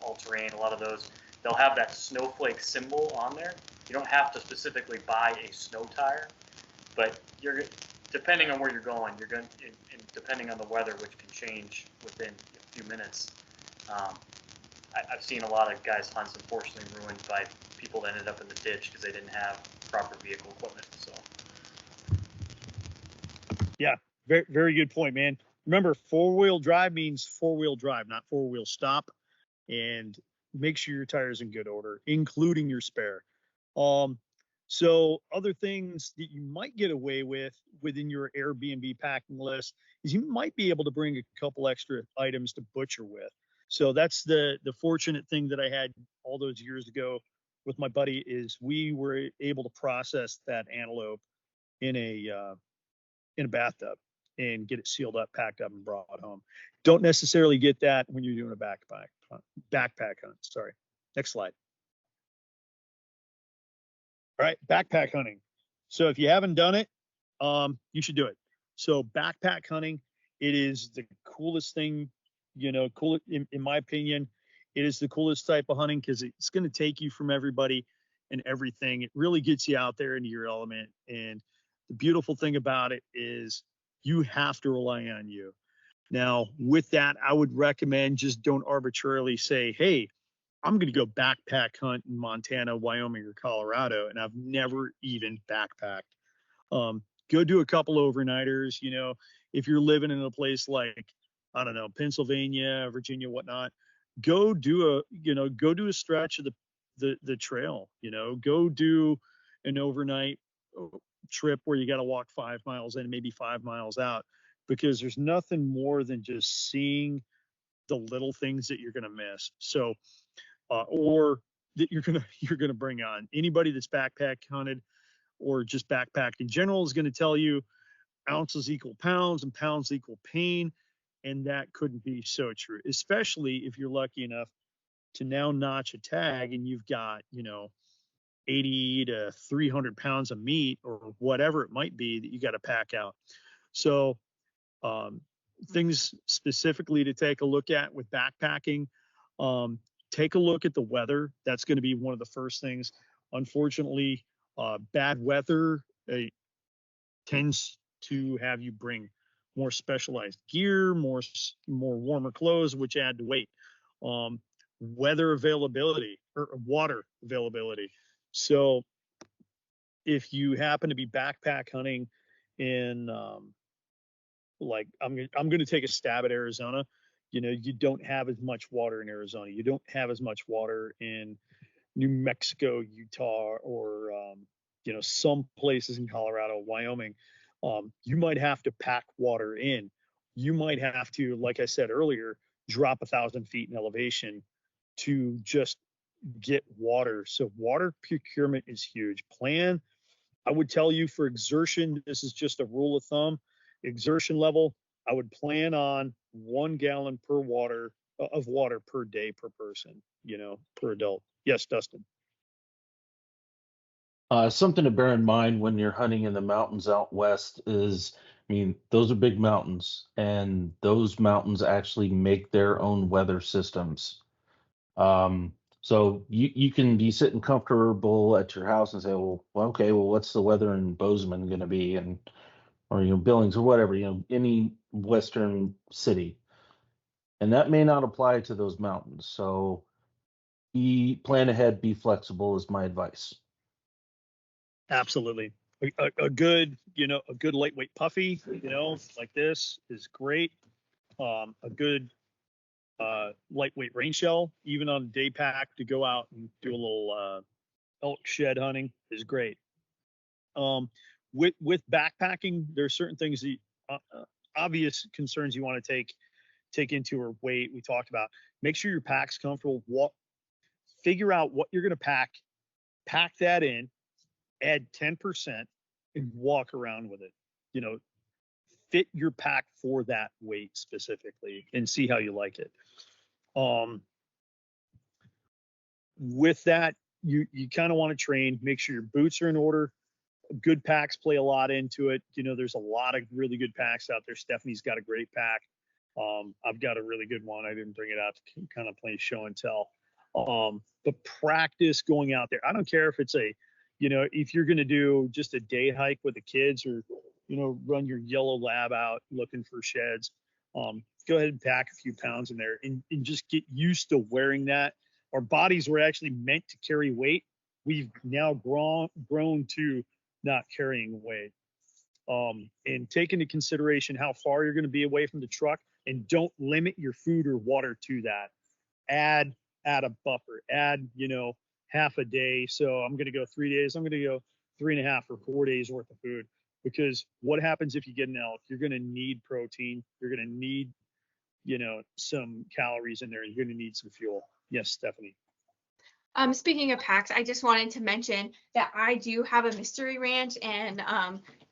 all-terrain, a lot of those. They'll have that snowflake symbol on there. You don't have to specifically buy a snow tire, but depending on where you're going, and depending on the weather, which can change within a few minutes. I've seen a lot of guys' hunts unfortunately ruined by people that ended up in the ditch because they didn't have proper vehicle equipment. So. Yeah, very, very good point, man. Remember, four-wheel drive means four-wheel drive, not four-wheel stop. And make sure your tire's in good order, including your spare. So other things that you might get away with within your Airbnb packing list is you might be able to bring a couple extra items to butcher with. So that's the fortunate thing that I had all those years ago with my buddy is we were able to process that antelope in a bathtub and get it sealed up, packed up, and brought home. Don't necessarily get that when you're doing a backpack hunt. Sorry. Next slide. All right, backpack hunting. So if you haven't done it, you should do it. So backpack hunting, it is the coolest thing, cool in my opinion. It is the coolest type of hunting because it's going to take you from everybody and everything. It really gets you out there into your element. And the beautiful thing about it is you have to rely on you. Now, with that, I would recommend just don't arbitrarily say, hey, I'm going to go backpack hunt in Montana, Wyoming, or Colorado, and I've never even backpacked. Go do a couple overnighters. If you're living in a place like, I don't know, Pennsylvania, Virginia, whatnot, go do a stretch of the trail. Go do an overnight trip where you got to walk 5 miles in, maybe 5 miles out, because there's nothing more than just seeing the little things that you're going to miss. So, or that you're gonna bring on. Anybody that's backpack hunted or just backpacked in general is going to tell you ounces equal pounds and pounds equal pain, and that couldn't be so true. Especially if you're lucky enough to now notch a tag and you've got 80 to 300 pounds of meat or whatever it might be that you got to pack out. So things specifically to take a look at with backpacking. Take a look at the weather. That's going to be one of the first things. Unfortunately, bad weather tends to have you bring more specialized gear, more warmer clothes, which add to weight. Weather availability or water availability. So if you happen to be backpack hunting in like I'm going to take a stab at Arizona. You don't have as much water in Arizona. You don't have as much water in New Mexico, Utah, or some places in Colorado, Wyoming. You might have to pack water in. You might have to, like I said earlier, drop 1,000 feet in elevation to just get water. So water procurement is huge. Plan, I would tell you for exertion, this is just a rule of thumb. Exertion level, I would plan on 1 gallon of water per day per person, per adult. Yes, Dustin. Something to bear in mind when you're hunting in the mountains out west is, I mean, those are big mountains, and those mountains actually make their own weather systems. So you can be sitting comfortable at your house and say, well, okay, well, what's the weather in Bozeman going to be, and or Billings or whatever, any western city, and that may not apply to those mountains. So plan ahead, be flexible is my advice. Absolutely. A good, a good lightweight puffy, like this is great. A good lightweight rain shell, even on a day pack to go out and do a little elk shed hunting is great. With backpacking, there are certain things that obvious concerns you want to take into or weight. We talked about. Make sure your pack's comfortable. Figure out what you're going to pack that in, add 10%, and walk around with it. Fit your pack for that weight specifically, and see how you like it. With that, you kind of want to train. Make sure your boots are in order. Good packs play a lot into it. There's a lot of really good packs out there. Stephanie's got a great pack. I've got a really good one. I didn't bring it out to kind of play show and tell. But practice going out there. I don't care if it's if you're going to do just a day hike with the kids, or, run your yellow lab out looking for sheds. Go ahead and pack a few pounds in there and just get used to wearing that. Our bodies were actually meant to carry weight. We've now grown to not carrying weight. And take into consideration how far you're going to be away from the truck, and don't limit your food or water to that. Add a buffer, add, half a day. So I'm going to go 3 days. I'm going to go 3.5 or 4 days worth of food, because what happens if you get an elk? You're going to need protein. You're going to need, some calories in there. You're going to need some fuel. Yes, Stephanie. Speaking of packs, I just wanted to mention that I do have a mystery ranch, and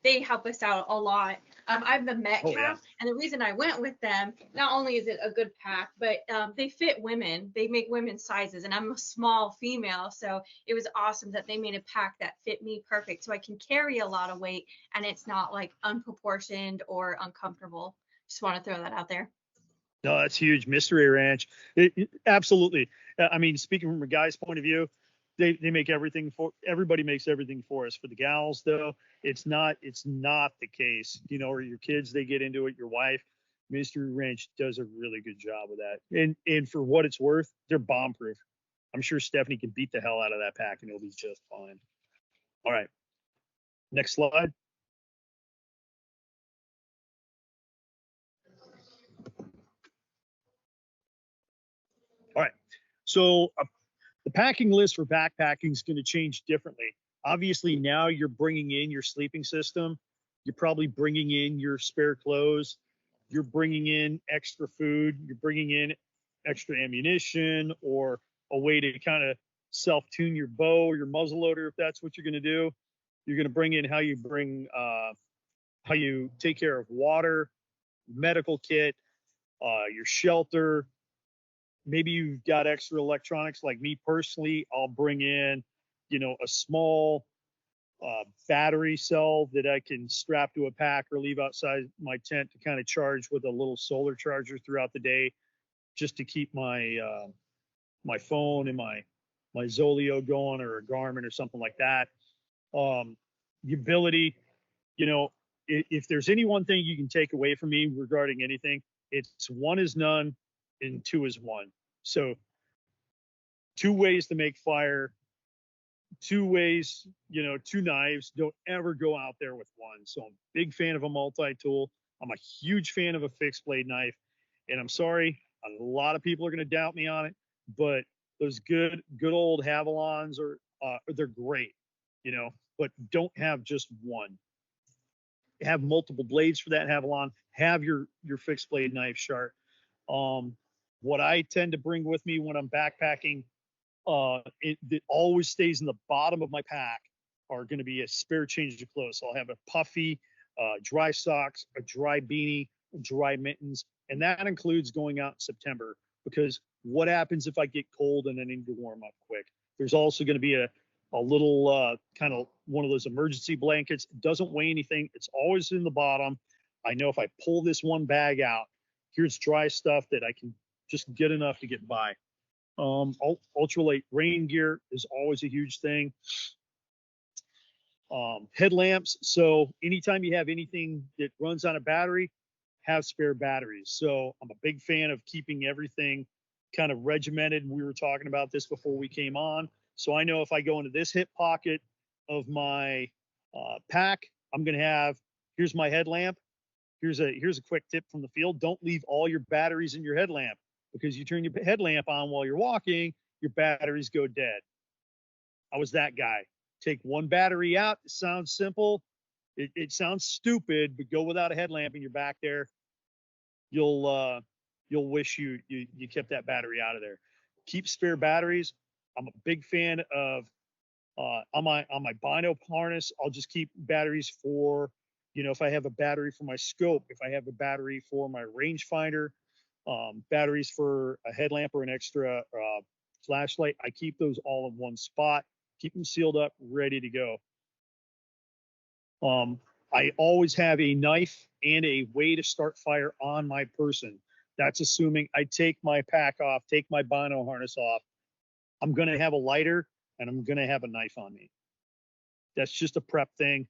they help us out a lot. I'm the Metcalf, yeah. and the reason I went with them, not only is it a good pack, but they fit women. They make women's sizes, and I'm a small female, so it was awesome that they made a pack that fit me perfect, so I can carry a lot of weight, and it's not like unproportioned or uncomfortable. Just want to throw that out there. No, that's huge. Mystery Ranch. Absolutely. I mean, speaking from a guy's point of view, they make everything everybody makes everything for us. For the gals, though, it's not the case. Or your kids, they get into it, your wife. Mystery Ranch does a really good job with that. And for what it's worth, they're bomb proof. I'm sure Stephanie can beat the hell out of that pack and it'll be just fine. All right. Next slide. All right. So the packing list for backpacking is going to change differently. Obviously, now you're bringing in your sleeping system. You're probably bringing in your spare clothes. You're bringing in extra food. You're bringing in extra ammunition, or a way to kind of self-tune your bow or your muzzleloader, if that's what you're going to do. You're going to bring in how you take care of water, medical kit, your shelter. Maybe you've got extra electronics. Like me personally, I'll bring in, a small battery cell that I can strap to a pack or leave outside my tent to kind of charge with a little solar charger throughout the day, just to keep my my phone and my Zoleo going, or a Garmin or something like that. The ability, if there's any one thing you can take away from me regarding anything, it's one is none and two is one. So 2 ways to make fire, 2 ways, 2 knives. Don't ever go out there with one. So I'm a big fan of a multi-tool. I'm a huge fan of a fixed blade knife. And I'm sorry, a lot of people are going to doubt me on it, but those good old Havalons they're great, but don't have just one. have multiple blades for that Avalon. Have your fixed blade knife sharp. What I tend to bring with me when I'm backpacking, it always stays in the bottom of my pack, are going to be a spare change of clothes. So I'll have a puffy, dry socks, a dry beanie, dry mittens, and that includes going out in September, because what happens if I get cold and I need to warm up quick? There's also going to be a little kind of one of those emergency blankets. It doesn't weigh anything. It's always in the bottom. I know if I pull this one bag out, here's dry stuff that I can just get enough to get by. Ultralight rain gear is always a huge thing. Headlamps. So anytime you have anything that runs on a battery, have spare batteries. So I'm a big fan of keeping everything kind of regimented. We were talking about this before we came on. So I know if I go into this hip pocket of my pack, I'm going to have, here's my headlamp. Here's a quick tip from the field. Don't leave all your batteries in your headlamp, because you turn your headlamp on while you're walking, your batteries go dead. I was that guy. Take one battery out. It sounds simple. It sounds stupid, but go without a headlamp and you're back there. You'll wish you kept that battery out of there. Keep spare batteries. I'm a big fan of on my bino harness. I'll just keep batteries for, if I have a battery for my scope, if I have a battery for my rangefinder, batteries for a headlamp or an extra flashlight. I keep those all in one spot. Keep them sealed up, ready to go. I always have a knife and a way to start fire on my person. That's assuming I take my pack off, take my bino harness off. I'm going to have a lighter and I'm going to have a knife on me. That's just a prep thing.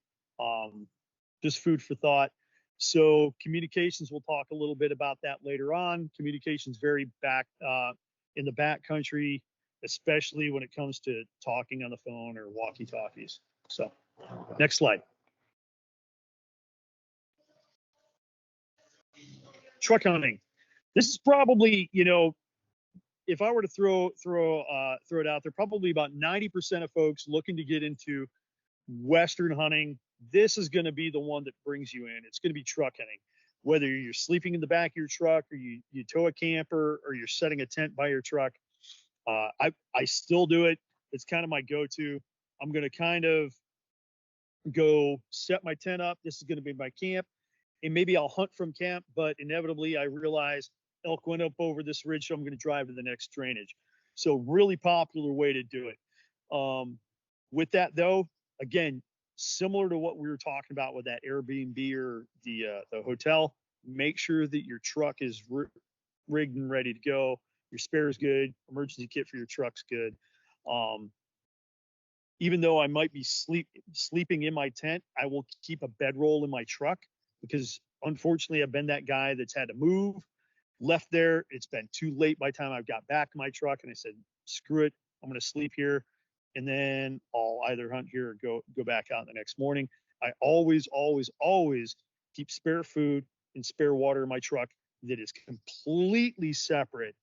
Just food for thought. So communications, we'll talk a little bit about that later on. Communications very back in the backcountry, especially when it comes to talking on the phone or walkie-talkies. So next slide. Truck hunting. This is probably, if I were to throw it out there, probably about 90% of folks looking to get into Western hunting, this is going to be the one that brings you in. It's going to be truck hunting. Whether you're sleeping in the back of your truck, or you tow a camper, or you're setting a tent by your truck, I still do it. It's kind of my go-to. I'm going to kind of go set my tent up. This is going to be my camp, and maybe I'll hunt from camp, but inevitably I realize elk went up over this ridge, so I'm going to drive to the next drainage. So really popular way to do it. With that though, again, similar to what we were talking about with that Airbnb or the hotel, make sure that your truck is rigged and ready to go. Your spare is good. Emergency kit for your truck's good. Even though I might be sleeping in my tent, I will keep a bedroll in my truck, because unfortunately I've been that guy that's had to move, left there. It's been too late by the time I've got back to my truck, and I said, screw it, I'm going to sleep here, and then I'll either hunt here or go back out the next morning. I always keep spare food and spare water in my truck that is completely separate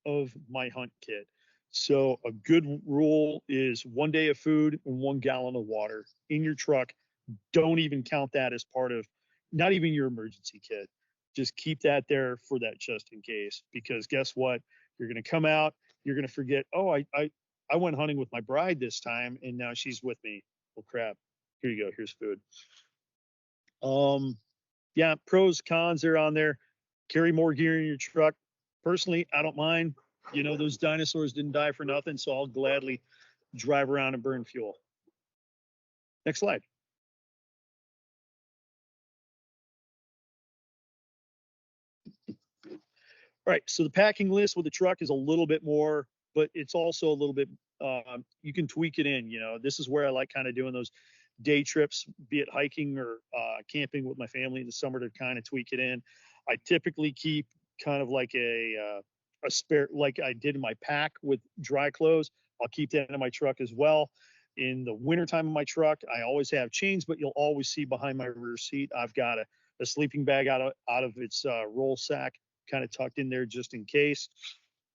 of my hunt kit. So a good rule is 1 day of food and 1 gallon of water in your truck. Don't even count that as part of, not even your emergency kit. Just keep that there for that just in case, because guess what? You're going to come out, you're going to forget, oh, I went hunting with my bride this time and now she's with me. Oh crap. Here you go. Here's food. Yeah, pros, cons are on there. Carry more gear in your truck. Personally, I don't mind. Those dinosaurs didn't die for nothing, so I'll gladly drive around and burn fuel. Next slide. All right, so the packing list with the truck is a little bit more, but it's also a little bit, you can tweak it in. This is where I like kind of doing those day trips, be it hiking or camping with my family in the summer, to kind of tweak it in. I typically keep kind of like a spare, like I did in my pack with dry clothes. I'll keep that in my truck as well. In the wintertime in my truck, I always have chains, but you'll always see behind my rear seat, I've got a sleeping bag out of its roll sack, kind of tucked in there just in case.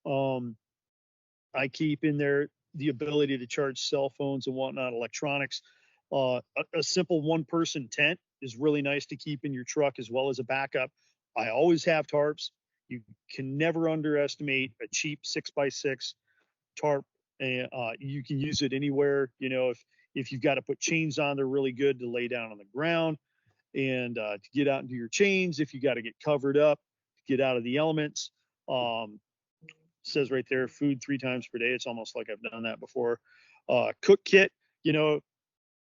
I keep in there the ability to charge cell phones and whatnot, electronics. A simple one-person tent is really nice to keep in your truck as well as a backup. I always have tarps. You can never underestimate a cheap 6x6 tarp. And you can use it anywhere. You know, if you've got to put chains on, they're really good to lay down on the ground and to get out into your chains. If you got to get covered up, to get out of the elements. Says right there, food 3 times per day. It's almost like I've done that before. Cook kit, you know,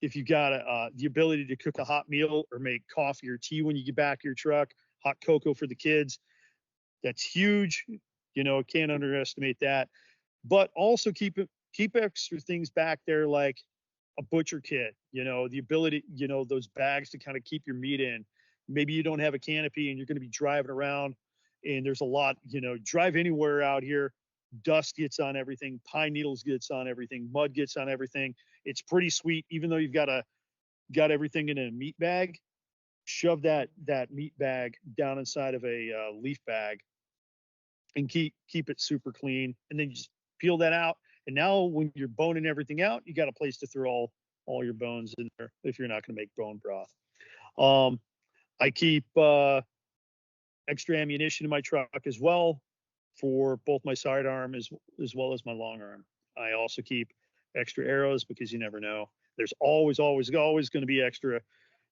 if you got the ability to cook a hot meal or make coffee or tea when you get back to your truck, hot cocoa for the kids, that's huge. You know, can't underestimate that. But also keep extra things back there like a butcher kit, you know, the ability, you know, those bags to kind of keep your meat in. Maybe you don't have a canopy and you're going to be driving around and there's a lot, you know, drive anywhere out here, dust gets on everything, pine needles gets on everything, mud gets on everything. It's pretty sweet, even though you've got everything in a meat bag. Shove that meat bag down inside of a leaf bag and keep it super clean, and then you just peel that out. And now when you're boning everything out, you got a place to throw all your bones in there if you're not going to make bone broth. I keep extra ammunition in my truck as well for both my sidearm as well as my long arm. I also keep extra arrows because you never know. There's always going to be extra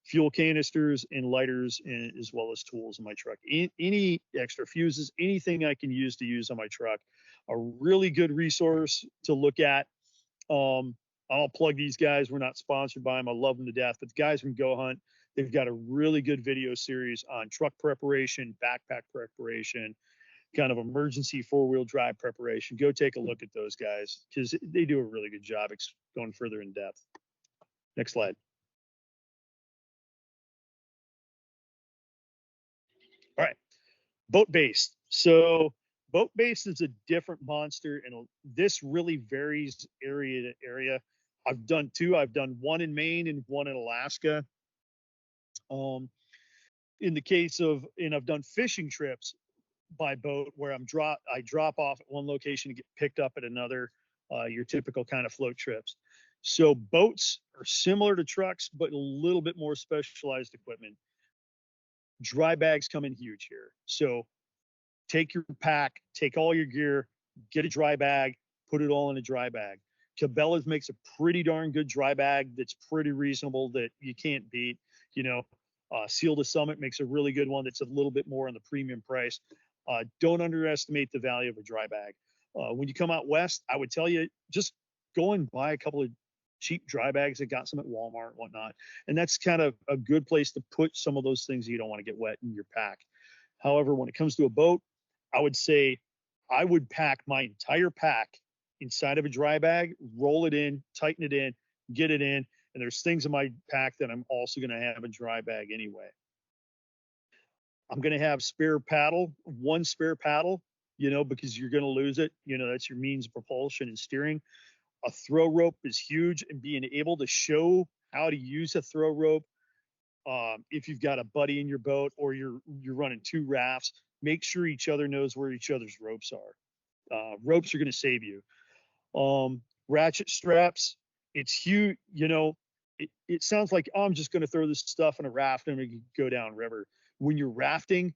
fuel canisters and lighters, and as well as tools in my truck. Any extra fuses, anything I can use on my truck. A really good resource to look at. I'll plug these guys. We're not sponsored by them. I love them to death. But the guys from Go Hunt, they've got a really good video series on truck preparation, backpack preparation, kind of emergency 4-wheel drive preparation. Go take a look at those guys because they do a really good job going further in depth. Next slide. All right, boat based. So boat based is a different monster, and this really varies area to area. I've done 2. I've done one in Maine and one in Alaska. In the case of, and I've done fishing trips by boat where I drop off at one location and get picked up at another. Your typical kind of float trips. So boats are similar to trucks, but a little bit more specialized equipment. Dry bags come in huge here. So take your pack, take all your gear, get a dry bag, put it all in a dry bag. Cabela's makes a pretty darn good dry bag that's pretty reasonable that you can't beat. You know, Seal to Summit makes a really good one that's a little bit more on the premium price. Don't underestimate the value of a dry bag. When you come out west, I would tell you just go and buy a couple of cheap dry bags. I got some at Walmart and whatnot. And that's kind of a good place to put some of those things you don't want to get wet in your pack. However, when it comes to a boat, I would say I would pack my entire pack inside of a dry bag, roll it in, tighten it in, get it in. And there's things in my pack that I'm also going to have a dry bag anyway. I'm going to have one spare paddle, you know, because you're going to lose it. You know, that's your means of propulsion and steering. A throw rope is huge, and being able to show how to use a throw rope. If you've got a buddy in your boat or you're running 2 rafts, make sure each other knows where each other's ropes are. Ropes are going to save you. Ratchet straps, it's huge. You know, it sounds like, oh, I'm just going to throw this stuff in a raft and we can go down river. When you're rafting,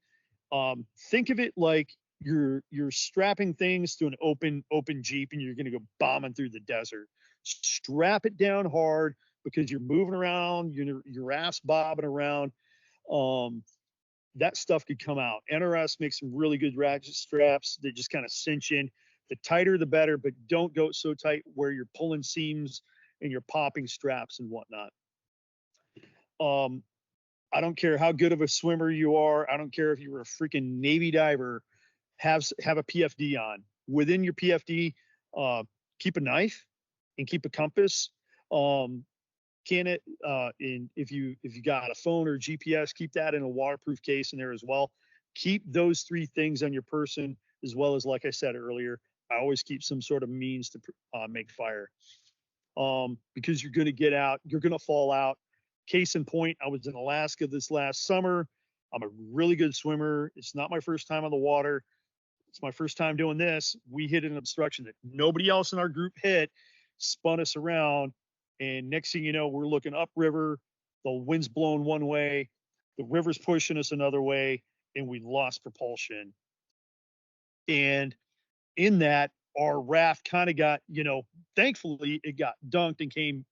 think of it like you're strapping things to an open Jeep and you're going to go bombing through the desert. Strap it down hard because you're moving around, your ass bobbing around. That stuff could come out. NRS makes some really good ratchet straps that just kind of cinch in. The tighter the better, but don't go so tight where you're pulling seams and you're popping straps and whatnot. I don't care how good of a swimmer you are. I don't care if you were a freaking Navy diver. Have a PFD on. Within your PFD, keep a knife and keep a compass. If you got a phone or GPS, keep that in a waterproof case in there as well. Keep those 3 things on your person, as well as, like I said earlier, I always keep some sort of means to make fire. Because you're going to get out, you're going to fall out. Case in point, I was in Alaska this last summer. I'm a really good swimmer. It's not my first time on the water. It's my first time doing this. We hit an obstruction that nobody else in our group hit, spun us around. And next thing you know, we're looking upriver, the wind's blowing one way, the river's pushing us another way, and we lost propulsion. And in that, our raft kind of got, thankfully it got dunked and came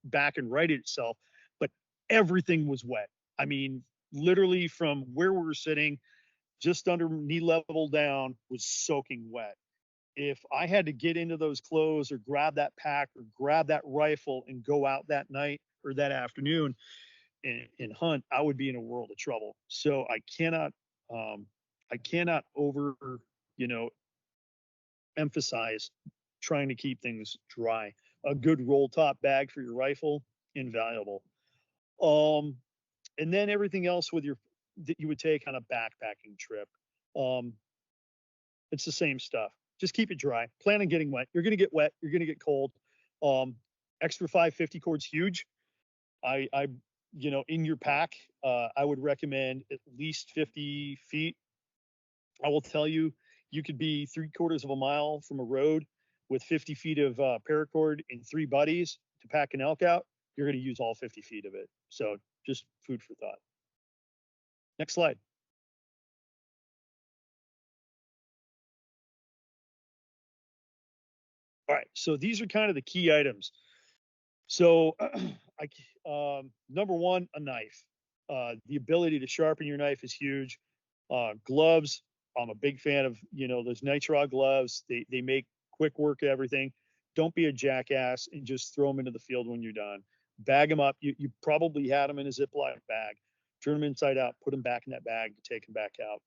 back and righted itself, but everything was wet. I mean, literally from where we were sitting, just under knee level down, was soaking wet. If I had to get into those clothes or grab that pack or grab that rifle and go out that night or that afternoon and hunt, I would be in a world of trouble. So I cannot over, you know, emphasize trying to keep things dry. A good roll top bag for your rifle, invaluable. Um, and then everything else with your that you would take on a backpacking trip. Um, it's the same stuff. Just keep it dry. Plan on getting wet. You're gonna get wet. You're gonna get cold. Um, extra 550 cord's huge. I in your pack, I would recommend at least 50 feet. I will tell you, you could be 3/4 of a mile from a road with 50 feet of paracord and 3 buddies to pack an elk out. You're going to use all 50 feet of it. So just food for thought. Next slide. All right. So these are kind of the key items. So number one, a knife. The ability to sharpen your knife is huge. Gloves. I'm a big fan of, those nitrile gloves. They make quick work of everything. Don't be a jackass and just throw them into the field when you're done. Bag them up. You probably had them in a Ziploc bag. Turn them inside out. Put them back in that bag to take them back out.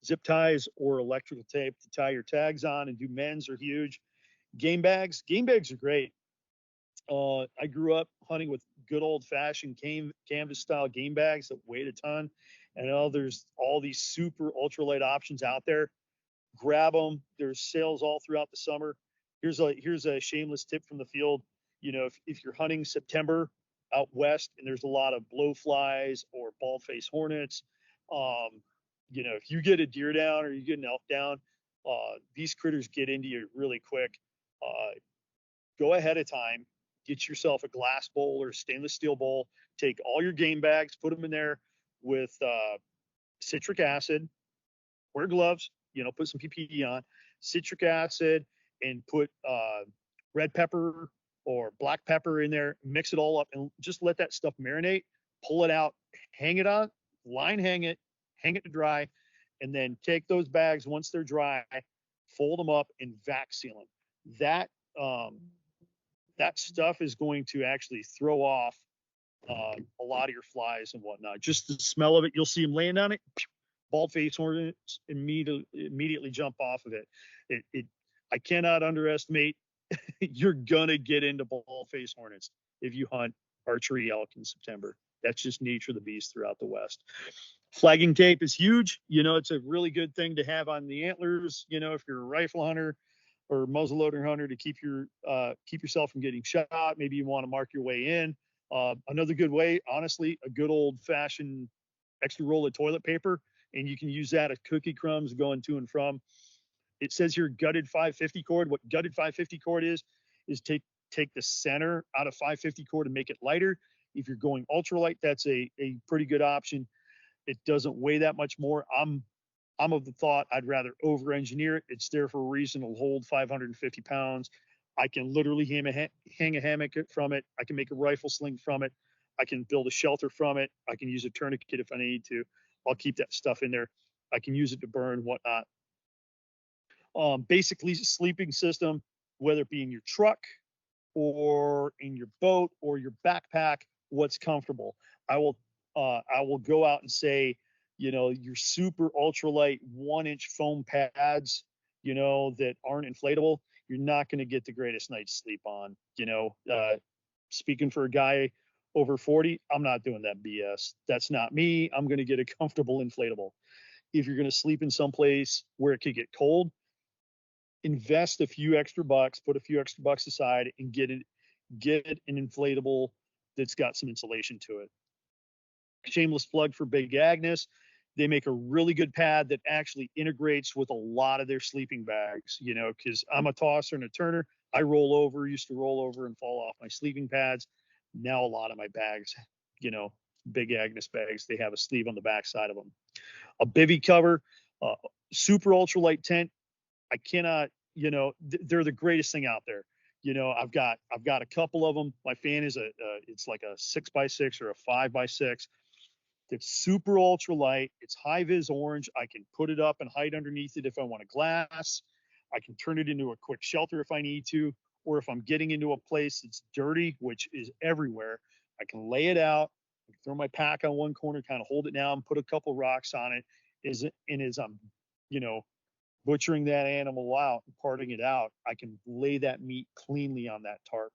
Zip ties or electrical tape to tie your tags on and do men's are huge. Game bags. Game bags are great. I grew up hunting with good old fashioned canvas style game bags that weighed a ton. And I know there's all these super ultralight options out there. Grab them. There's sales all throughout the summer. Here's a shameless tip from the field. If you're hunting September out west and there's a lot of blowflies or bald face hornets, if you get a deer down or you get an elk down, these critters get into you really quick. Go ahead of time, get yourself a glass bowl or stainless steel bowl, take all your game bags, put them in there with citric acid, wear gloves, put some PPE on, citric acid, and put red pepper or black pepper in there, mix it all up, and just let that stuff marinate, pull it out, hang it on, line hang it to dry, and then take those bags once they're dry, fold them up, and vac seal them. That stuff is going to actually throw off a lot of your flies and whatnot. Just the smell of it, you'll see them laying on it. Bald face hornets immediately jump off of it. I cannot underestimate. You're gonna get into bald face hornets if you hunt archery elk in September. That's just nature of the beast throughout the West. Flagging tape is huge. It's a really good thing to have on the antlers. If you're a rifle hunter or muzzleloader hunter, to keep yourself from getting shot. Maybe you want to mark your way in. Another good way, honestly, a good old fashioned extra roll of toilet paper, and you can use that as cookie crumbs going to and from. It says here gutted 550 cord. What gutted 550 cord is take the center out of 550 cord and make it lighter. If you're going ultralight, that's a pretty good option. It doesn't weigh that much more. I'm of the thought I'd rather over engineer it. It's there for a reason. It'll hold 550 pounds. I can literally hang a hammock from it. I can make a rifle sling from it. I can build a shelter from it. I can use a tourniquet if I need to. I'll keep that stuff in there. I can use it to burn, whatnot. Basically, sleeping system, whether it be in your truck or in your boat or your backpack, what's comfortable. I will go out and say, your super ultralight 1-inch foam pads, that aren't inflatable, you're not going to get the greatest night's sleep on. Speaking for a guy over 40, I'm not doing that BS. That's not me. I'm going to get a comfortable inflatable. If you're going to sleep in some place where it could get cold, invest a few extra bucks, put a few extra bucks aside, and get an inflatable that's got some insulation to it. Shameless plug for Big Agnes. They make a really good pad that actually integrates with a lot of their sleeping bags, you know, because I'm a tosser and a turner. I used to roll over and fall off my sleeping pads. Now a lot of my bags, you know, big Agnes bags, they have a sleeve on the back side of them. A bivy cover, uh, super ultralight tent. I cannot, you know, they're the greatest thing out there. You know, I've got a couple of them. My fan is it's like a 6x6 or a 5x6. It's super ultralight. It's high vis orange. I can put it up and hide underneath it if I want a glass. I can turn it into a quick shelter if I need to, or if I'm getting into a place that's dirty, which is everywhere, I can lay it out, throw my pack on one corner, kind of hold it down, put a couple rocks on it. As I'm, you know, butchering that animal out and parting it out, I can lay that meat cleanly on that tarp.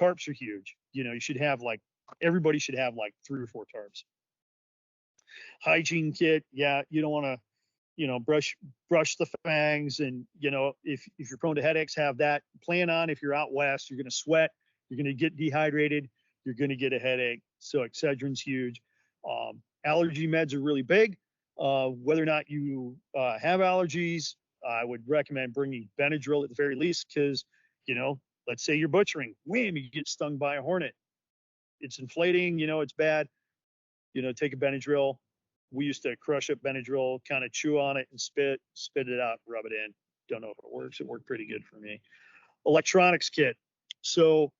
Tarps are huge. You know, everybody should have like 3 or 4 tarps. Hygiene kit, yeah, you don't want to, you know, brush the fangs, and you know, if you're prone to headaches, have that plan on. If you're out west, you're going to sweat, you're going to get dehydrated, you're going to get a headache. So Excedrin's huge. Allergy meds are really big. Whether or not you have allergies, I would recommend bringing Benadryl at the very least, because, you know, let's say you're butchering, wham, you get stung by a hornet. It's inflating, you know, it's bad. You know, take a Benadryl. We used to crush up Benadryl, kind of chew on it and spit it out, rub it in. Don't know if it works. It worked pretty good for me. Electronics kit. So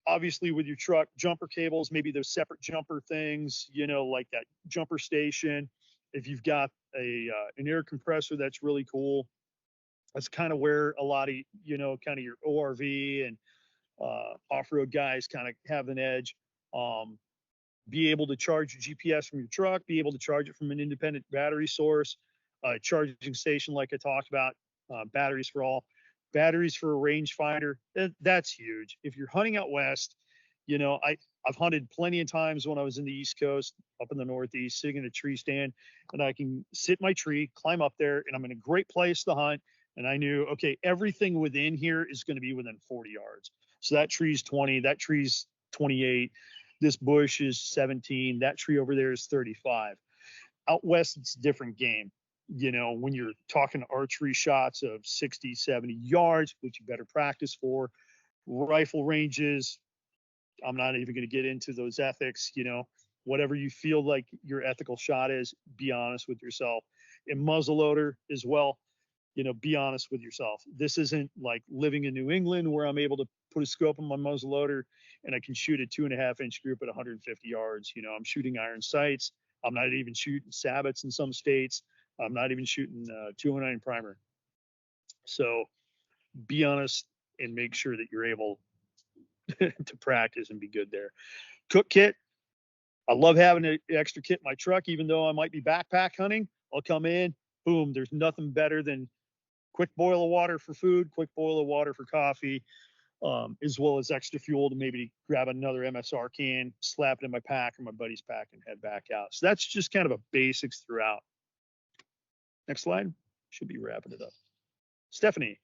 obviously with your truck, jumper cables, maybe those separate jumper things, you know, like that jumper station. If you've got an air compressor, that's really cool. That's kind of where a lot of, you know, kind of your ORV and off-road guys kind of have an edge. Be able to charge your GPS from your truck, be able to charge it from an independent battery source, charging station like I talked about, batteries for all, batteries for a rangefinder. That's huge. If you're hunting out west, you know, I've hunted plenty of times when I was in the East Coast, up in the Northeast, sitting in a tree stand, and I can sit in my tree, climb up there, and I'm in a great place to hunt. And I knew, okay, everything within here is going to be within 40 yards. So that tree's 20, that tree's 28, this bush is 17, that tree over there is 35. Out west, it's a different game. You know, when you're talking archery shots of 60, 70 yards, which you better practice for, rifle ranges, I'm not even going to get into those ethics, you know, whatever you feel like your ethical shot is, be honest with yourself. And muzzleloader as well, you know, be honest with yourself. This isn't like living in New England where I'm able to put a scope on my muzzleloader and I can shoot a 2.5-inch group at 150 yards. You know, I'm shooting iron sights. I'm not even shooting sabots in some states. I'm not even shooting 209 primer. So be honest and make sure that you're able to practice and be good there. Cook kit. I love having an extra kit in my truck, even though I might be backpack hunting. I'll come in, boom, there's nothing better than quick boil of water for food, quick boil of water for coffee, as well as extra fuel to maybe grab another MSR can, slap it in my pack or my buddy's pack, and head back out. So that's just kind of a basics throughout. Next slide. Should be wrapping it up. Stephanie.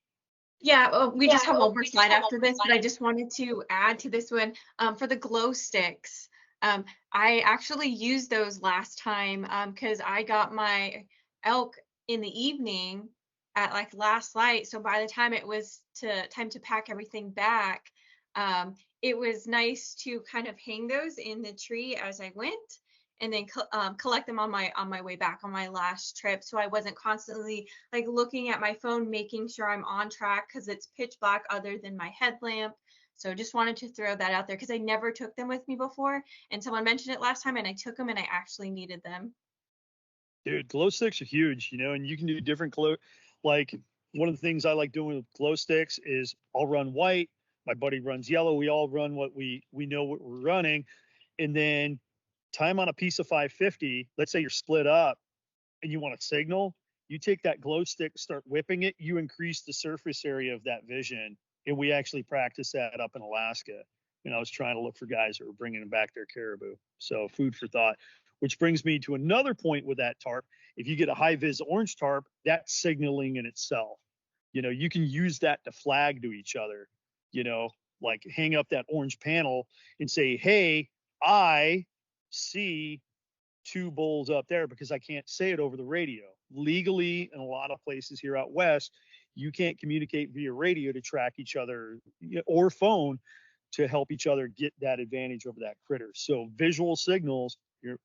Yeah, well, we just have one more slide after this, but I just wanted to add to this one for the glow sticks. I actually used those last time because I got my elk in the evening at like last light. So by the time it was time to pack everything back, it was nice to kind of hang those in the tree as I went, and then collect them on my way back on my last trip. So I wasn't constantly like looking at my phone, making sure I'm on track because it's pitch black other than my headlamp. So just wanted to throw that out there because I never took them with me before. And someone mentioned it last time and I took them and I actually needed them. Dude, glow sticks are huge, you know, and you can do different glow. Like one of the things I like doing with glow sticks is I'll run white. My buddy runs yellow. We all run what we know what we're running. And then time on a piece of 550, let's say you're split up and you want to signal, you take that glow stick, start whipping it, you increase the surface area of that vision. And we actually practice that up in Alaska. And I was trying to look for guys that were bringing back their caribou. So food for thought, which brings me to another point with that tarp. If you get a high vis orange tarp, that's signaling in itself. You know, you can use that to flag to each other, you know, like hang up that orange panel and say, hey, I see two bulls up there because I can't say it over the radio. Legally, in a lot of places here out west, you can't communicate via radio to track each other or phone to help each other get that advantage over that critter. So visual signals,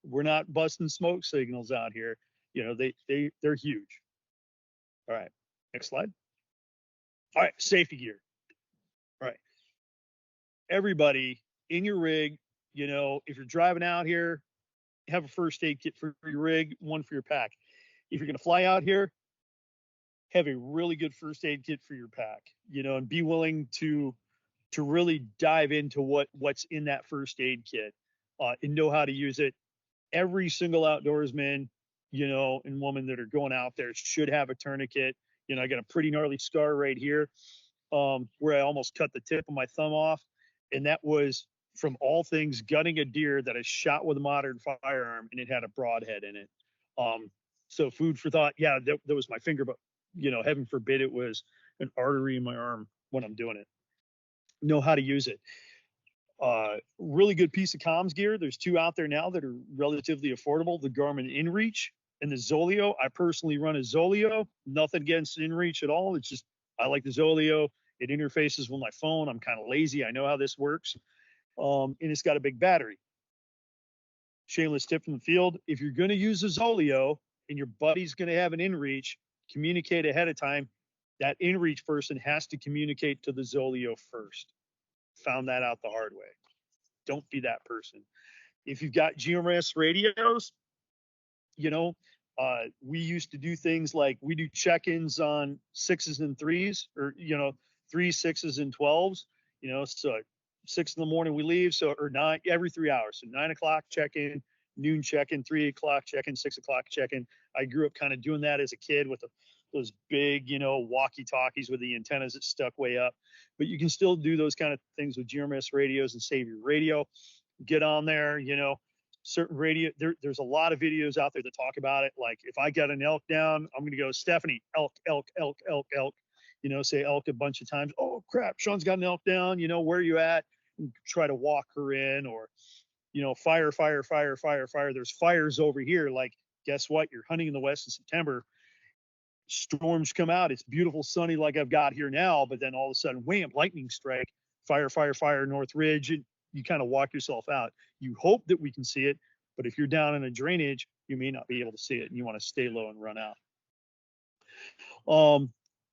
we're not busting smoke signals out here. They're huge. All right, next slide. All right, safety gear. All right, everybody in your rig, if you're driving out here, have a first aid kit for your rig, one for your pack. If you're going to fly out here, have a really good first aid kit for your pack, and be willing to really dive into what's in that first aid kit, and know how to use it. Every single outdoorsman, and woman that are going out there should have a tourniquet. I got a pretty gnarly scar right here, where I almost cut the tip of my thumb off, and that was from all things gutting a deer that I shot with a modern firearm, and it had a broadhead in it. So food for thought. Yeah, that was my finger, but heaven forbid it was an artery in my arm when I'm doing it. Know how to use it. Really good piece of comms gear. There's two out there now that are relatively affordable: the Garmin InReach and the Zoleo. I personally run a Zoleo. Nothing against InReach at all. It's just I like the Zoleo. It interfaces with my phone. I'm kind of lazy. I know how this works. And it's got a big battery. Shameless tip from the field: if you're going to use a Zoleo and your buddy's going to have an InReach, communicate ahead of time. That InReach person has to communicate to the Zoleo first. Found that out the hard way. Don't be that person. If you've got GMS radios, we used to do things like we do check-ins on 6s and 3s, or 3s, 6s, and 12s. So 6 in the morning we leave, or 9 every 3 hours. So 9 o'clock check-in, noon check-in, 3 o'clock check-in, 6 o'clock check-in. I grew up kind of doing that as a kid with those big, walkie-talkies with the antennas that stuck way up. But you can still do those kind of things with GMS radios and save your radio. Get on there, certain radio. There's a lot of videos out there that talk about it. Like if I got an elk down, I'm going to go, Stephanie, elk, elk, elk, elk, elk. Say elk a bunch of times. Oh crap, Sean's got an elk down. Where are you at? And try to walk her in, or fire, fire, fire, fire, fire. There's fires over here. Like, guess what? You're hunting in the west in September. Storms come out. It's beautiful, sunny, like I've got here now. But then all of a sudden, wham! Lightning strike. Fire, fire, fire. North Ridge. And you kind of walk yourself out. You hope that we can see it, but if you're down in a drainage, you may not be able to see it, and you want to stay low and run out.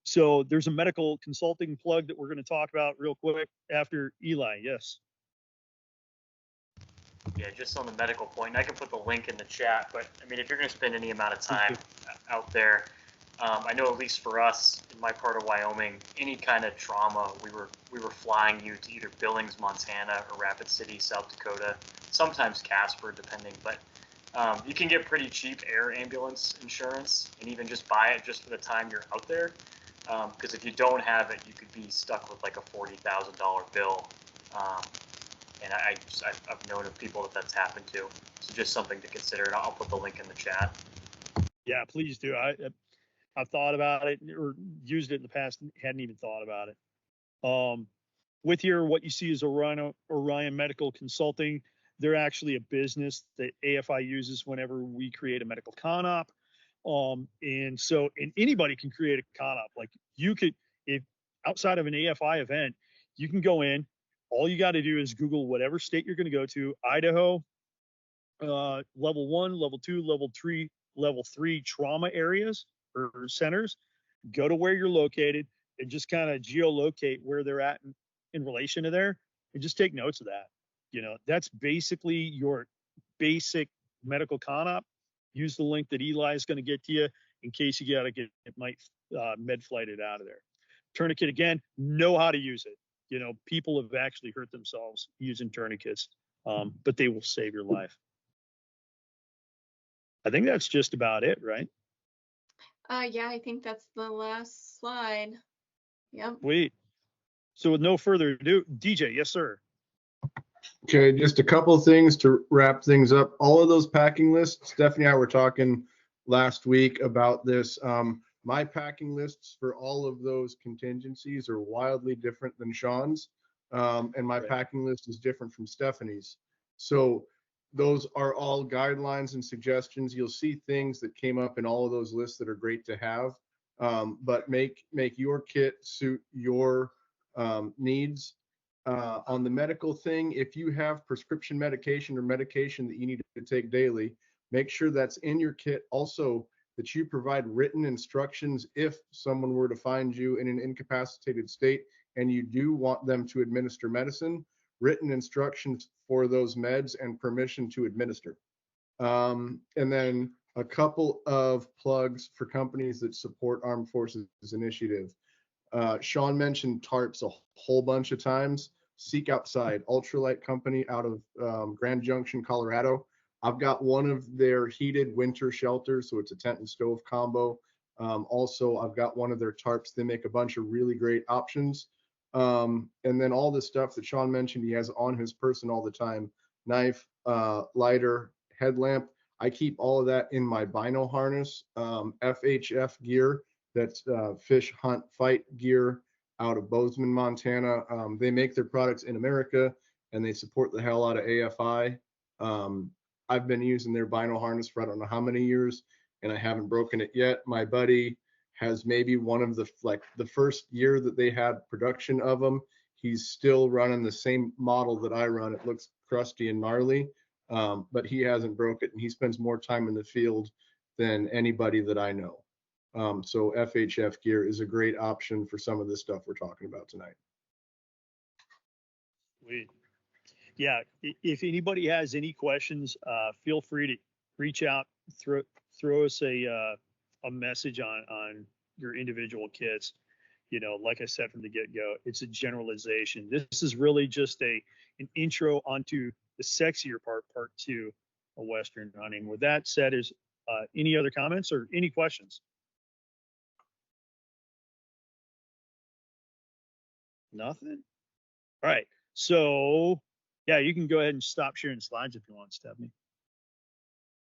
So there's a medical consulting plug that we're going to talk about real quick after Eli. Yes. Yeah, just on the medical point, I can put the link in the chat, but I mean, if you're going to spend any amount of time out there, I know at least for us in my part of Wyoming, any kind of trauma, we were flying you to either Billings, Montana, or Rapid City, South Dakota, sometimes Casper, depending. But you can get pretty cheap air ambulance insurance, and even just buy it just for the time you're out there. Because if you don't have it, you could be stuck with like a $40,000 bill. And I've known of people that's happened to. So just something to consider. And I'll put the link in the chat. Yeah, please do. I've thought about it or used it in the past, hadn't even thought about it. With what you see is Orion Medical Consulting. They're actually a business that AFI uses whenever we create a medical con-op. And anybody can create a con-op. Like you could, if outside of an AFI event, you can go in. All you got to do is Google whatever state you're going to go to, Idaho, level 1, level 2, level 3 trauma areas or centers. Go to where you're located and just kind of geolocate where they're at in relation to there, and just take notes of that. That's basically your basic medical con-op. Use the link that Eli is going to get to you in case you got to med flighted out of there. Tourniquet, again, know how to use it. People have actually hurt themselves using tourniquets, but they will save your life. I think that's just about it, right? Yeah, I think that's the last slide. Yep. Wait. So with no further ado, DJ, yes, sir. Okay, just a couple of things to wrap things up. All of those packing lists, Stephanie and I were talking last week about this. My packing lists for all of those contingencies are wildly different than Sean's, and my packing list is different from Stephanie's. So those are all guidelines and suggestions. You'll see things that came up in all of those lists that are great to have, but make your kit suit your needs. On the medical thing, if you have prescription medication or medication that you need to take daily, make sure that's in your kit. Also, that you provide written instructions if someone were to find you in an incapacitated state and you do want them to administer medicine, written instructions for those meds and permission to administer. And then a couple of plugs for companies that support Armed Forces Initiative. Sean mentioned tarps a whole bunch of times. Seek Outside, ultralight company out of Grand Junction, Colorado. I've got one of their heated winter shelters, so it's a tent and stove combo. Also, I've got one of their tarps. They make a bunch of really great options. And then all the stuff that Sean mentioned, he has on his person all the time: knife, lighter, headlamp. I keep all of that in my bino harness. FHF gear, that's fish hunt fight gear out of Bozeman, Montana. They make their products in America and they support the hell out of AFI. I've been using their bino harness for I don't know how many years and I haven't broken it yet. My buddy has maybe one of the first year that they had production of them. He's still running the same model that I run. It looks crusty and gnarly, but he hasn't broke it, and he spends more time in the field than anybody that I know. So FHF gear is a great option for some of the stuff we're talking about tonight. Sweet. Yeah, if anybody has any questions, feel free to reach out, throw us a message on your individual kits. You know, like I said from the get-go, it's a generalization. This is really just an intro onto the sexier part 2 of Western hunting. With that said, is any other comments or any questions? Nothing? All right. So, yeah, you can go ahead and stop sharing slides if you want, Stephanie.